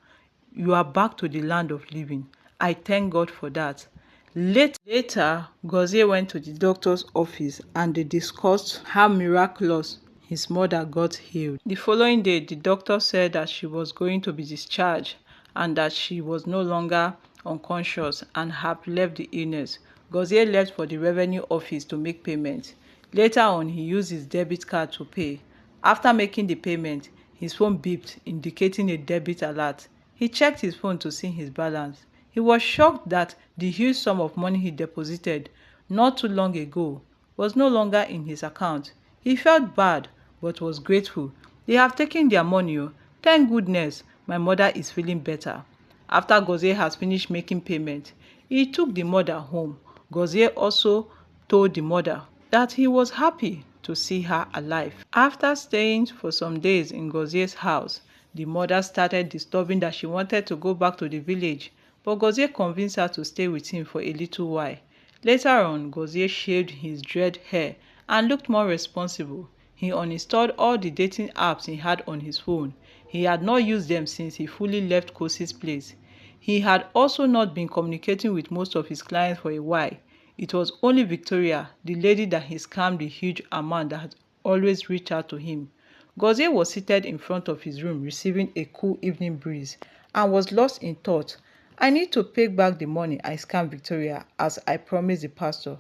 You are back to the land of living. I thank God for that." Later, Gozie went to the doctor's office and they discussed how miraculous his mother got healed. The following day, the doctor said that she was going to be discharged and that she was no longer unconscious and had left the illness. Gozie left for the revenue office to make payment. Later on, he used his debit card to pay. After making the payment, his phone beeped, indicating a debit alert. He checked his phone to see his balance. He was shocked that the huge sum of money he deposited not too long ago was no longer in his account. He felt bad but was grateful. "They have taken their money. Oh. Thank goodness, my mother is feeling better." After Gozie has finished making payment, he took the mother home. Gozie also told the mother that he was happy to see her alive. After staying for some days in Gozie's house, the mother started disturbing that she wanted to go back to the village, but Gozie convinced her to stay with him for a little while. Later on, Gozie shaved his dread hair and looked more responsible. He uninstalled all the dating apps he had on his phone. He had not used them since he fully left Kosi's place. He had also not been communicating with most of his clients for a while. It was only Victoria, the lady that he scammed the huge amount, that had always reached out to him. Gozie was seated in front of his room receiving a cool evening breeze and was lost in thought. "I need to pay back the money I scammed Victoria as I promised the pastor.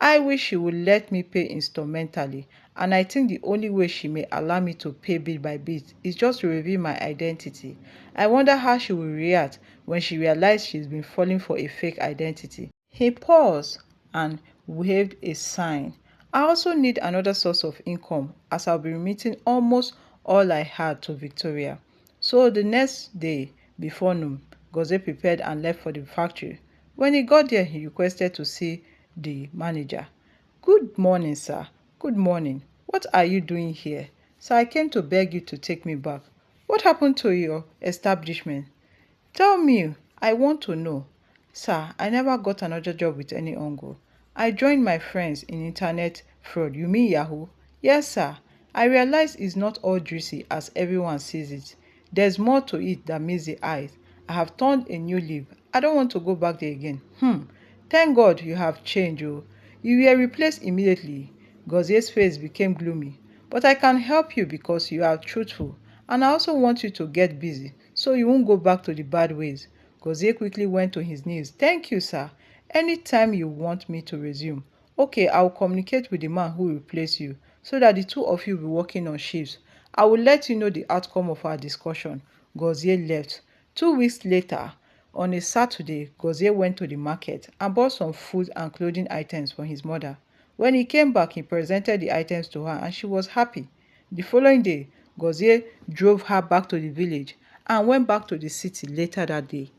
I wish she would let me pay instrumentally, and I think the only way she may allow me to pay bit by bit is just to reveal my identity. I wonder how she will react when she realizes she's been falling for a fake identity." He paused and waved a sign. "I also need another source of income as I'll be remitting almost all I had to Victoria." So the next day, before noon, Gozie prepared and left for the factory. When he got there, he requested to see the manager. "Good morning, sir. Good morning. What are you doing here?" "Sir, I came to beg you to take me back." "What happened to your establishment?" "Tell me. I want to know." "Sir, I never got another job with any uncle. I joined my friends in internet fraud." "You mean Yahoo?" "Yes, sir. I realize it's not all juicy as everyone sees it. There's more to it than meets the eyes. I have turned a new leaf. I don't want to go back there again." Thank God you have changed. Oh. You were replaced immediately." Gozie's face became gloomy. "But I can help you because you are truthful, and I also want you to get busy so you won't go back to the bad ways." Gozie quickly went to his knees. "Thank you, sir. Anytime you want me to resume." "Okay, I'll communicate with the man who replaced you so that the two of you will be working on shifts. I will let you know the outcome of our discussion." Gozie left. 2 weeks later, on a Saturday, Gozie went to the market and bought some food and clothing items for his mother. When he came back, he presented the items to her and she was happy. The following day, Gozie drove her back to the village and went back to the city later that day.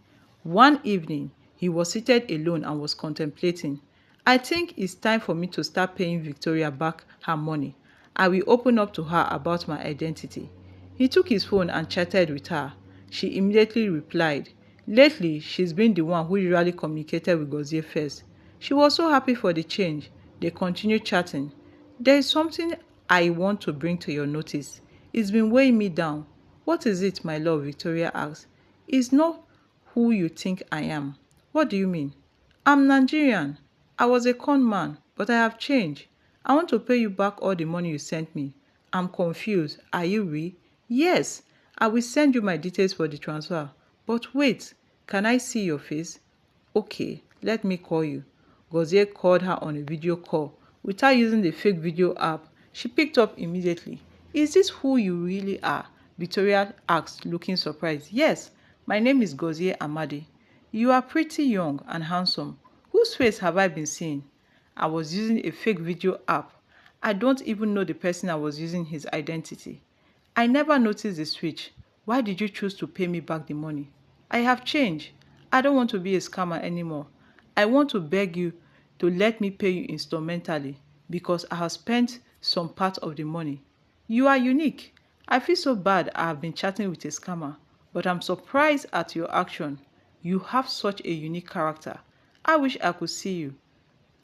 One evening, he was seated alone and was contemplating. "I think it's time for me to start paying Victoria back her money. I will open up to her about my identity." He took his phone and chatted with her. She immediately replied. Lately, she's been the one who usually communicated with Gozie first. She was so happy for the change. They continued chatting. "There is something I want to bring to your notice. It's been weighing me down." "What is it, my love?" Victoria asked. "It's not who you think I am." "What do you mean?" "I'm Nigerian. I was a con man, but I have changed. I want to pay you back all the money you sent me." "I'm confused. Are you real?" "Yes. I will send you my details for the transfer." "But wait, can I see your face?" "Okay, let me call you." Gozie called her on a video call. Without using the fake video app, she picked up immediately. "Is this who you really are?" Victoria asked, looking surprised. "Yes, my name is Gozie Amadi." "You are pretty young and handsome. Whose face have I been seeing?" "I was using a fake video app. I don't even know the person I was using his identity." "I never noticed the switch. Why did you choose to pay me back the money?" "I have changed. I don't want to be a scammer anymore. I want to beg you to let me pay you instrumentally because I have spent some part of the money." "You are unique. I feel so bad I have been chatting with a scammer, but I'm surprised at your action. You have such a unique character. I wish I could see you.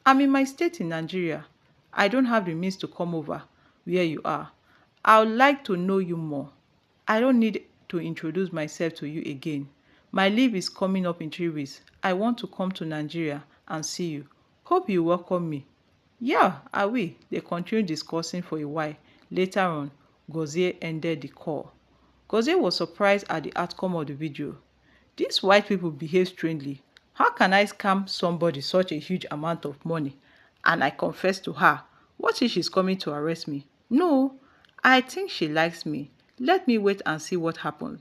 I'm in my state in Nigeria. I don't have the means to come over where you are. I would like to know you more. I don't need to introduce myself to you again. My leave is coming up in 3 weeks. I want to come to Nigeria and see you. Hope you welcome me. Yeah, I will. They continued discussing for a while. Later on, Gozie ended the call. Gozie was surprised at the outcome of the video. These white people behave strangely. How can I scam somebody such a huge amount of money? And I confessed to her. What if she's coming to arrest me? No, I think she likes me. Let me wait and see what happens.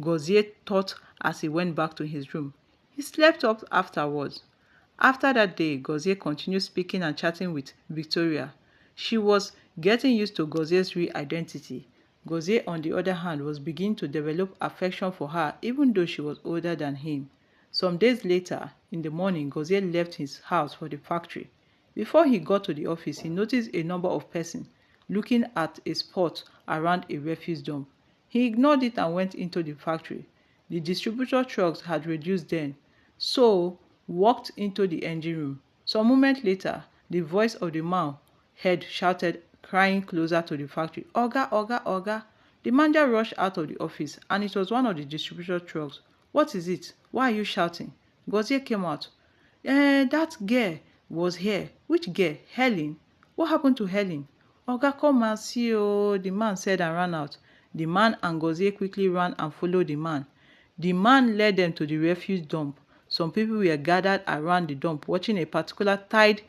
Gozie thought as he went back to his room. He slept up afterwards. After that day, Gozie continued speaking and chatting with Victoria. She was getting used to Gozie's real identity. Gozie, on the other hand, was beginning to develop affection for her even though she was older than him. Some days later, in the morning, Gozie left his house for the factory. Before he got to the office, he noticed a number of persons looking at a spot around a refuse dump. He ignored it and went into the factory. The distributor trucks had reduced then, so walked into the engine room. Some moments later, the voice of the man head shouted, crying closer to the factory, "Oga, Oga, Oga." The manager rushed out of the office, and it was one of the distributor trucks. "What is it? Why are you shouting?" Gozie came out. That girl was here. Which girl? Helen. What happened to Helen? Oga, come and see, oh, the man said and ran out. The man and Gozie quickly ran and followed the man. The man led them to the refuse dump. Some people were gathered around the dump watching a particular tied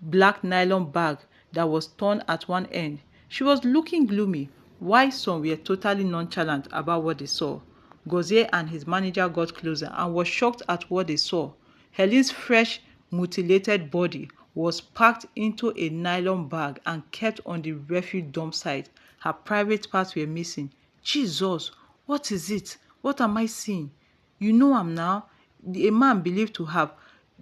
black nylon bag that was torn at one end. She was looking gloomy, while some were totally nonchalant about what they saw. Gozie and his manager got closer and was shocked at what they saw. Helen's fresh, mutilated body was packed into a nylon bag and kept on the refuse dump site. Her private parts were missing. Jesus, what is it? What am I seeing? You know am now? A man believed to have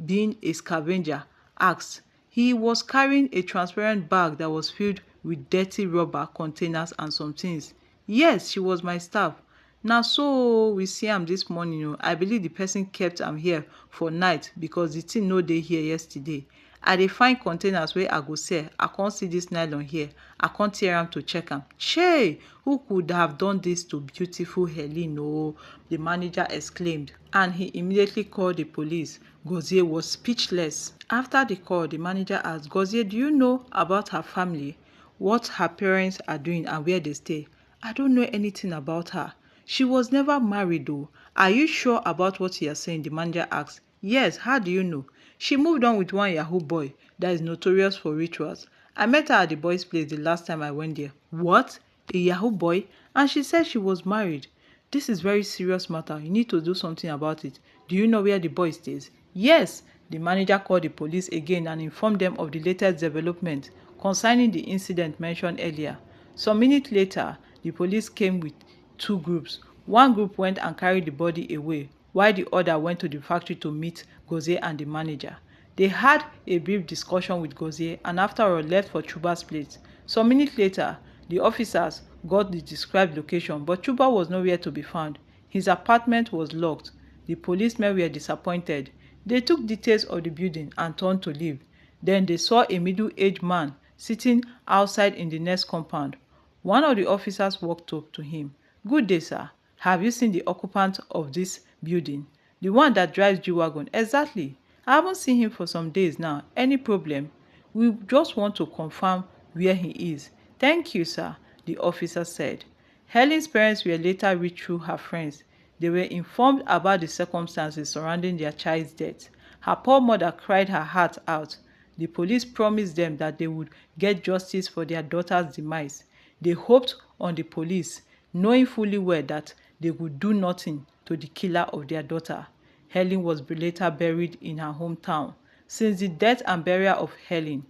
been a scavenger asked. He was carrying a transparent bag that was filled with dirty rubber containers and some things. Yes, she was my staff. Na so we see am this morning o. I believe the person kept am here for night because the thing no dey here yesterday. I dey find containers wey I go sell. I come see this nylon here. I come tear am to check am. Chey! Who could have done this to beautiful Helen? Oh, the manager exclaimed, and he immediately called the police. Gozie was speechless. After the call, the manager asked, Gozie, do you know about her family? What her parents are doing and where they stay? I don't know anything about her. She was never married though. Are you sure about what you are saying? The manager asked. Yes, how do you know? She moved on with one Yahoo boy that is notorious for rituals. I met her at the boys' place the last time I went there. What? A Yahoo boy? And she said she was married. This is very serious matter. You need to do something about it. Do you know where the boy stays? Yes. The manager called the police again and informed them of the latest development concerning the incident mentioned earlier. Some minutes later, the police came with two groups. One group went and carried the body away, while the other went to the factory to meet Gozie and the manager. They had a brief discussion with Gozie and after all left for Chuba's place. Some minutes later, the officers got the described location, but Chuba was nowhere to be found. His apartment was locked. The policemen were disappointed. They took details of the building and turned to leave. Then they saw a middle-aged man sitting outside in the next compound. One of the officers walked up to him. Good day, sir. Have you seen the occupant of this building? The one that drives G-Wagon? Exactly. I haven't seen him for some days now. Any problem? We just want to confirm where he is. Thank you, sir, the officer said. Helen's parents were later reached through her friends. They were informed about the circumstances surrounding their child's death. Her poor mother cried her heart out. The police promised them that they would get justice for their daughter's demise. They hoped on the police, knowing fully well that they would do nothing to the killer of their daughter. Helen was later buried in her hometown. Since the death and burial of Helen,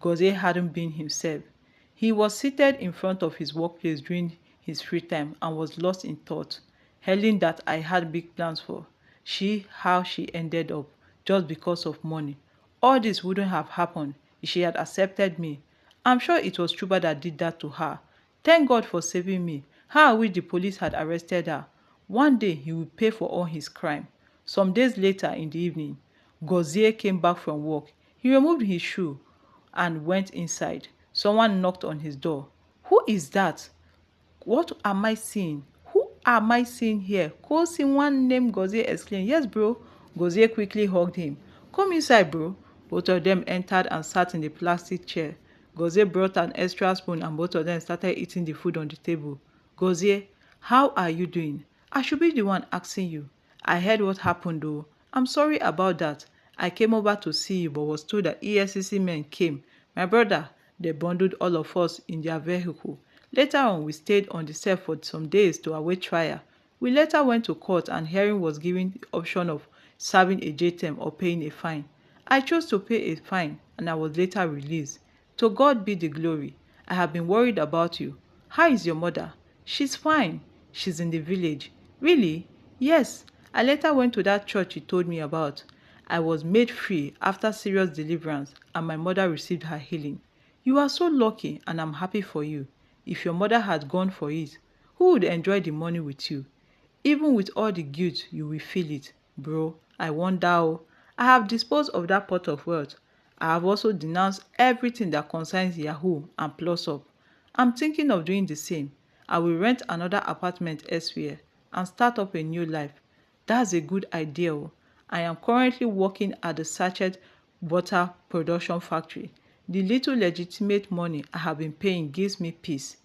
Gozie hadn't been himself. He was seated in front of his workplace during his free time and was lost in thought. Helen that I had big plans for. How she ended up just because of money. All this wouldn't have happened if she had accepted me. I'm sure it was Chuba that did that to her. Thank God for saving me. How I wish the police had arrested her. One day he will pay for all his crime. Some days later in the evening, Gozie came back from work. He removed his shoe and went inside. Someone knocked on his door. Who is that? What am I seeing? Who am I seeing here? Kosi, one named Gozie exclaimed. Yes, bro. Gozie quickly hugged him. Come inside, bro. Both of them entered and sat in the plastic chair. Gozie brought an extra spoon and both of them started eating the food on the table. Gozie, how are you doing? I should be the one asking you. I heard what happened though. I'm sorry about that. I came over to see you but was told that ESCC men came. My brother, they bundled all of us in their vehicle. Later on, we stayed on the cell for some days to await trial. We later went to court and hearing was given the option of serving a jail term or paying a fine. I chose to pay a fine and I was later released. To God be the glory. I have been worried about you. How is your mother? She's fine. She's in the village. Really? Yes. I later went to that church you told me about. I was made free after serious deliverance and my mother received her healing. You are so lucky and I'm happy for you. If your mother had gone for it, who would enjoy the money with you? Even with all the guilt, you will feel it. Bro, I wonder oh. I have disposed of that pot of wealth. I have also denounced everything that concerns Yahoo and Plus Up. I'm thinking of doing the same. I will rent another apartment elsewhere and start up a new life. That's a good idea. Oh. I am currently working at the sachet butter production factory. The little legitimate money I have been paying gives me peace.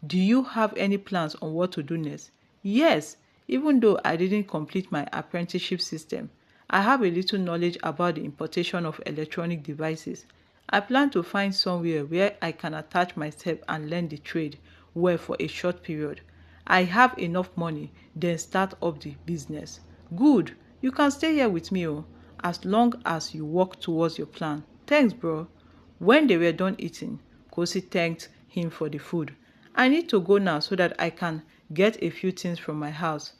Do you have any plans on what to do next? Yes, even though I didn't complete my apprenticeship system, I have a little knowledge about the importation of electronic devices. I plan to find somewhere where I can attach myself and learn the trade well for a short period. I have enough money, then start up the business. Good, you can stay here with me as long as you work towards your plan. Thanks, bro. When they were done eating, Kosi thanked him for the food. I need to go now so that I can get a few things from my house.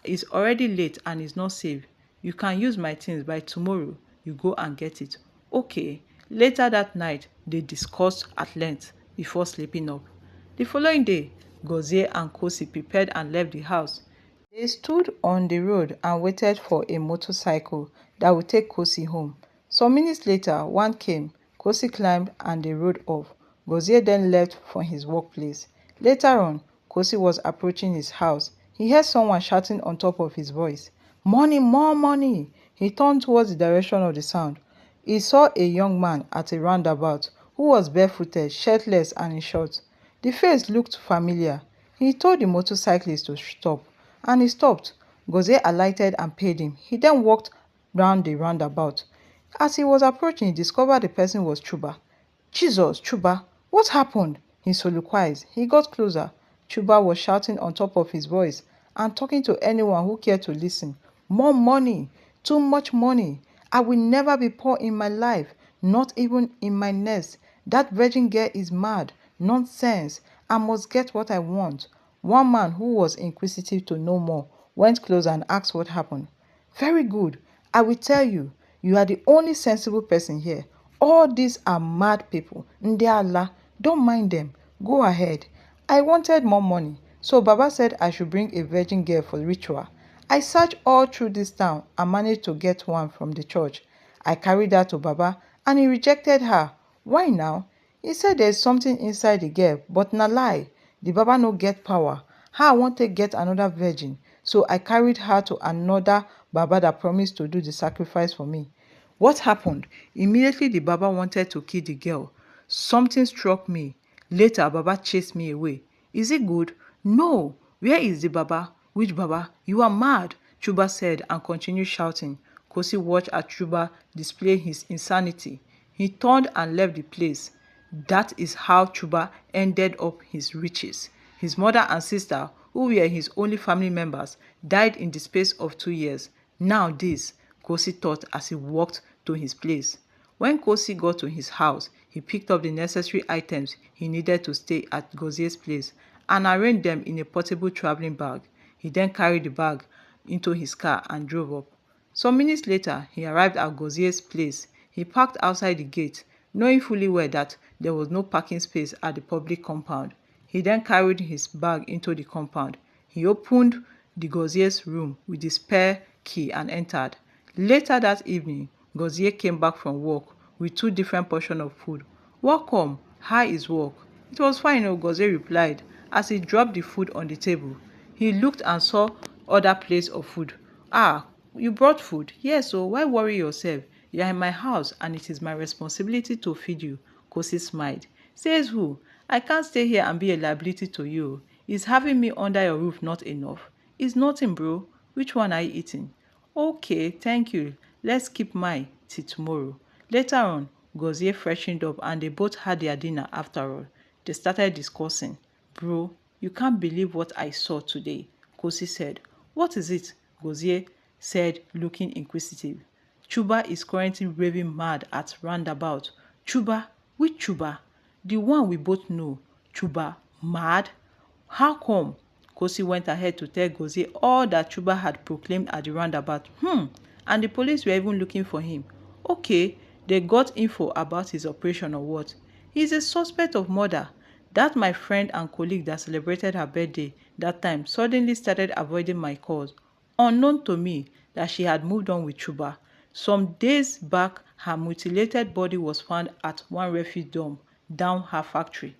It's already late and it's not safe. You can use my things by tomorrow. You go and get it. Okay. Later that night, they discussed at length before sleeping up. The following day, Gozie and Kosi prepared and left the house. They stood on the road and waited for a motorcycle that would take Kosi home. Some minutes later, one came. Kosi climbed and they rode off. Gozie then left for his workplace. Later on, Kosi was approaching his house. He heard someone shouting on top of his voice, "Money, more money!" He turned towards the direction of the sound. He saw a young man at a roundabout who was barefooted, shirtless and in shorts. The face looked familiar. He told the motorcyclist to stop, and he stopped. Gozie alighted and paid him. He then walked round the roundabout. As he was approaching, he discovered the person was Chuba. "Jesus, Chuba, what happened?" he soliloquized. He got closer. Chuba was shouting on top of his voice and talking to anyone who cared to listen. "More money! Too much money! I will never be poor in my life, not even in my nest. That virgin girl is mad. Nonsense. I must get what I want." One man who was inquisitive to know more went closer and asked what happened. "Very good. I will tell you. You are the only sensible person here. All these are mad people. Ndi Allah, don't mind them. Go ahead. I wanted more money, so Baba said I should bring a virgin girl for ritual. I searched all through this town and managed to get one from the church. I carried her to Baba and he rejected her. Why now? He said there is something inside the girl, but na lie. The Baba no get power. How I want to get another virgin, so I carried her to another Baba that promised to do the sacrifice for me. What happened? Immediately the Baba wanted to kill the girl. Something struck me. Later, Baba chased me away. Is it good? No. Where is the Baba? Which Baba? You are mad, Chuba said and continued shouting. Kosi watched as Chuba display his insanity. He turned and left the place. That is how Chuba ended up his riches. His mother and sister, who were his only family members, died in the space of 2 years. Now this, Kosi thought as he walked to his place. When Kosi got to his house, he picked up the necessary items he needed to stay at Gozie's place and arranged them in a portable traveling bag. He then carried the bag into his car and drove up. Some minutes later, he arrived at Gozie's place. He parked outside the gate, knowing fully well that there was no parking space at the public compound. He then carried his bag into the compound. He opened the Gozie's room with the spare key and entered. Later that evening, Gozie came back from work with two different portions of food. Welcome, how is work? It was fine, Gozie replied as he dropped the food on the table. He looked and saw other plates of food. Ah, you brought food? Yes, so why worry yourself? You are in my house and it is my responsibility to feed you. Kosi smiled. Says who? I can't stay here and be a liability to you. Is having me under your roof not enough? It's nothing, bro. Which one are you eating? Okay, thank you. Let's keep mine till tomorrow. Later on, Gozie freshened up and they both had their dinner after all. They started discussing. Bro, you can't believe what I saw today, Kosi said. What is it? Gozie said, looking inquisitive. Chuba is currently raving mad at roundabout. Chuba? Which Chuba? The one we both know. Chuba? Mad? How come? Kosi went ahead to tell Gozie all that Chuba had proclaimed at the roundabout. And the police were even looking for him. Okay, they got info about his operation or what? He's a suspect of murder. That my friend and colleague that celebrated her birthday that time suddenly started avoiding my calls. Unknown to me that she had moved on with Chuba. Some days back, her mutilated body was found at one refuse dump down her factory.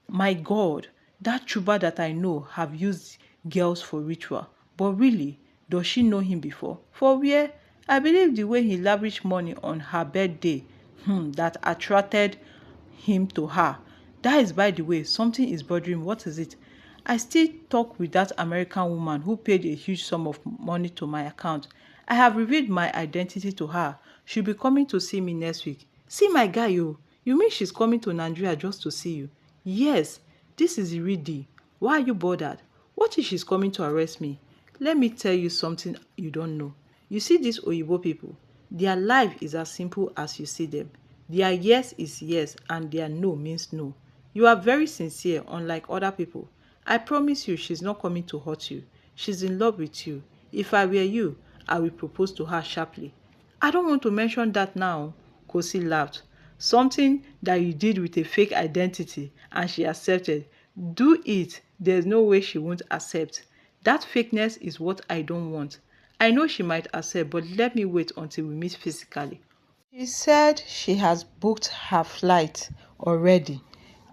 My God, that Chuba that I know have used girls for ritual. But really, does she know him before? For where? I believe the way he lavished money on her birthday, that attracted him to her. That is, by the way, something is bothering me. What is it? I still talk with that American woman who paid a huge sum of money to my account. I have revealed my identity to her. She'll be coming to see me next week. See my guy, you. You mean she's coming to Nigeria just to see you? Yes, this is the real deal. Why are you bothered? What if she's coming to arrest me? Let me tell you something you don't know. You see these Oyibo people, their life is as simple as you see them. Their yes is yes and their no means no. You are very sincere, unlike other people. I promise you she's not coming to hurt you. She's in love with you. If I were you, I will propose to her sharply. I don't want to mention that now, Kosi laughed. Something that you did with a fake identity and she accepted. Do it. There's no way she won't accept. That fakeness is what I don't want. I know she might accept, but let me wait until we meet physically. She said she has booked her flight already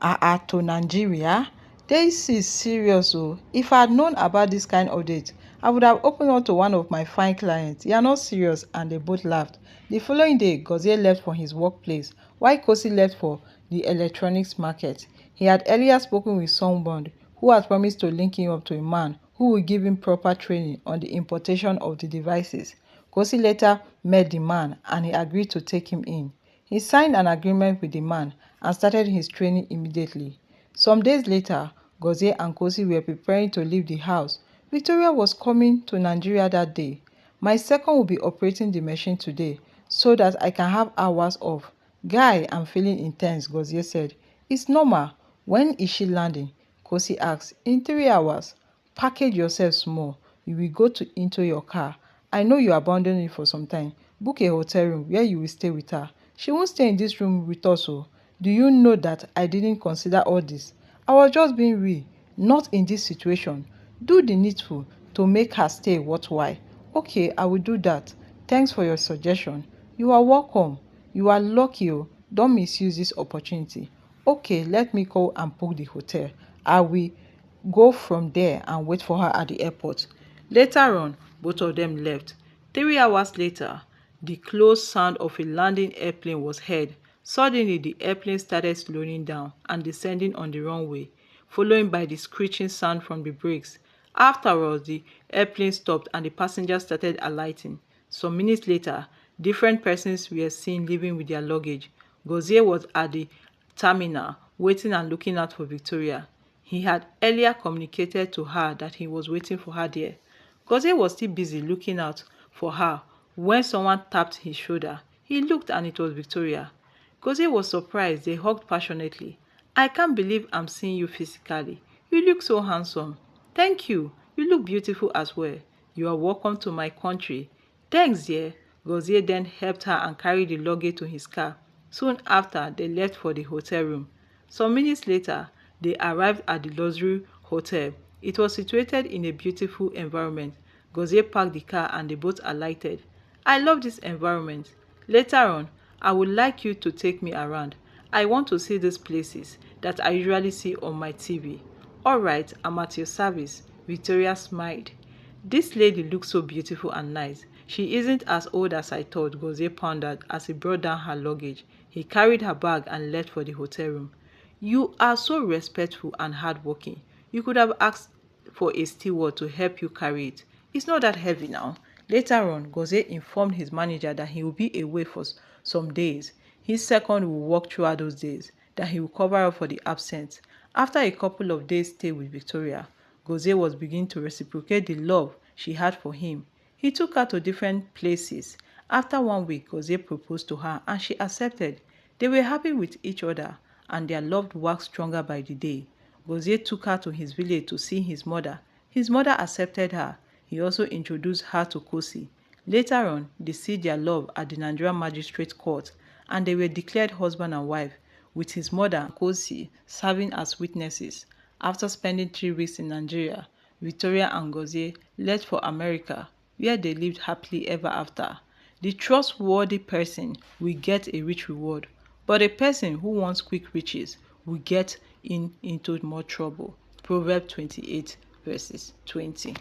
to Nigeria. This is serious oh. If I had known about this kind of date, I would have opened up to one of my fine clients. You are not serious, and they both laughed. The following day, Gozie left for his workplace, while Kosi left for the electronics market. He had earlier spoken with someone who had promised to link him up to a man who would give him proper training on the importation of the devices. Kosi later met the man and he agreed to take him in. He signed an agreement with the man and started his training immediately. Some days later, Gozie and Kosi were preparing to leave the house. Victoria was coming to Nigeria that day. My second will be operating the machine today so that I can have hours off. Guy, I'm feeling intense, Gozie said. It's normal. When is she landing? Kosi asked. In 3 hours. Package yourself small. You will go into your car. I know you abandoned it for some time. Book a hotel room where you will stay with her. She won't stay in this room with us. Oh. Do you know that I didn't consider all this? I was just being real. Not in this situation. Do the needful to make her stay worthwhile. Okay, I will do that. Thanks for your suggestion. You are welcome. You are lucky. Oh. Don't misuse this opportunity. Okay, let me call and book the hotel. I will go from there and wait for her at the airport. Later on, both of them left. 3 hours later, the close sound of a landing airplane was heard. Suddenly, the airplane started slowing down and descending on the runway, followed by the screeching sound from the brakes. Afterwards, the airplane stopped and the passengers started alighting. Some minutes later, different persons were seen leaving with their luggage. Gozie was at the terminal, waiting and looking out for Victoria. He had earlier communicated to her that he was waiting for her there. Gozie was still busy looking out for her when someone tapped his shoulder. He looked and it was Victoria. Gozie was surprised. They hugged passionately. I can't believe I'm seeing you physically. You look so handsome. Thank you. You look beautiful as well. You are welcome to my country. Thanks, dear. Gozie then helped her and carried the luggage to his car. Soon after, they left for the hotel room. Some minutes later, they arrived at the luxury hotel. It was situated in a beautiful environment. Gozie parked the car and they both alighted. I love this environment. Later on, I would like you to take me around. I want to see these places that I usually see on my TV. All right, I'm at your service. Victoria smiled. This lady looks so beautiful and nice. She isn't as old as I thought, Gozie pondered as he brought down her luggage. He carried her bag and left for the hotel room. You are so respectful and hardworking. You could have asked for a steward to help you carry it. It's not that heavy now. Later on, Gozie informed his manager that he will be away for some days. His second will work throughout those days, that he will cover up for the absence. After a couple of days' stay with Victoria, Gozie was beginning to reciprocate the love she had for him. He took her to different places. After 1 week, Gozie proposed to her and she accepted. They were happy with each other and their love waxed stronger by the day. Gozie took her to his village to see his mother. His mother accepted her. He also introduced her to Kosi. Later on, they sealed their love at the Nigerian Magistrate Court and they were declared husband and wife, with his mother and Kosi serving as witnesses. After spending 3 weeks in Nigeria, Victoria and Gozie left for America, where they lived happily ever after. The trustworthy person will get a rich reward, but a person who wants quick riches will get into more trouble. Proverbs 28 verses 20.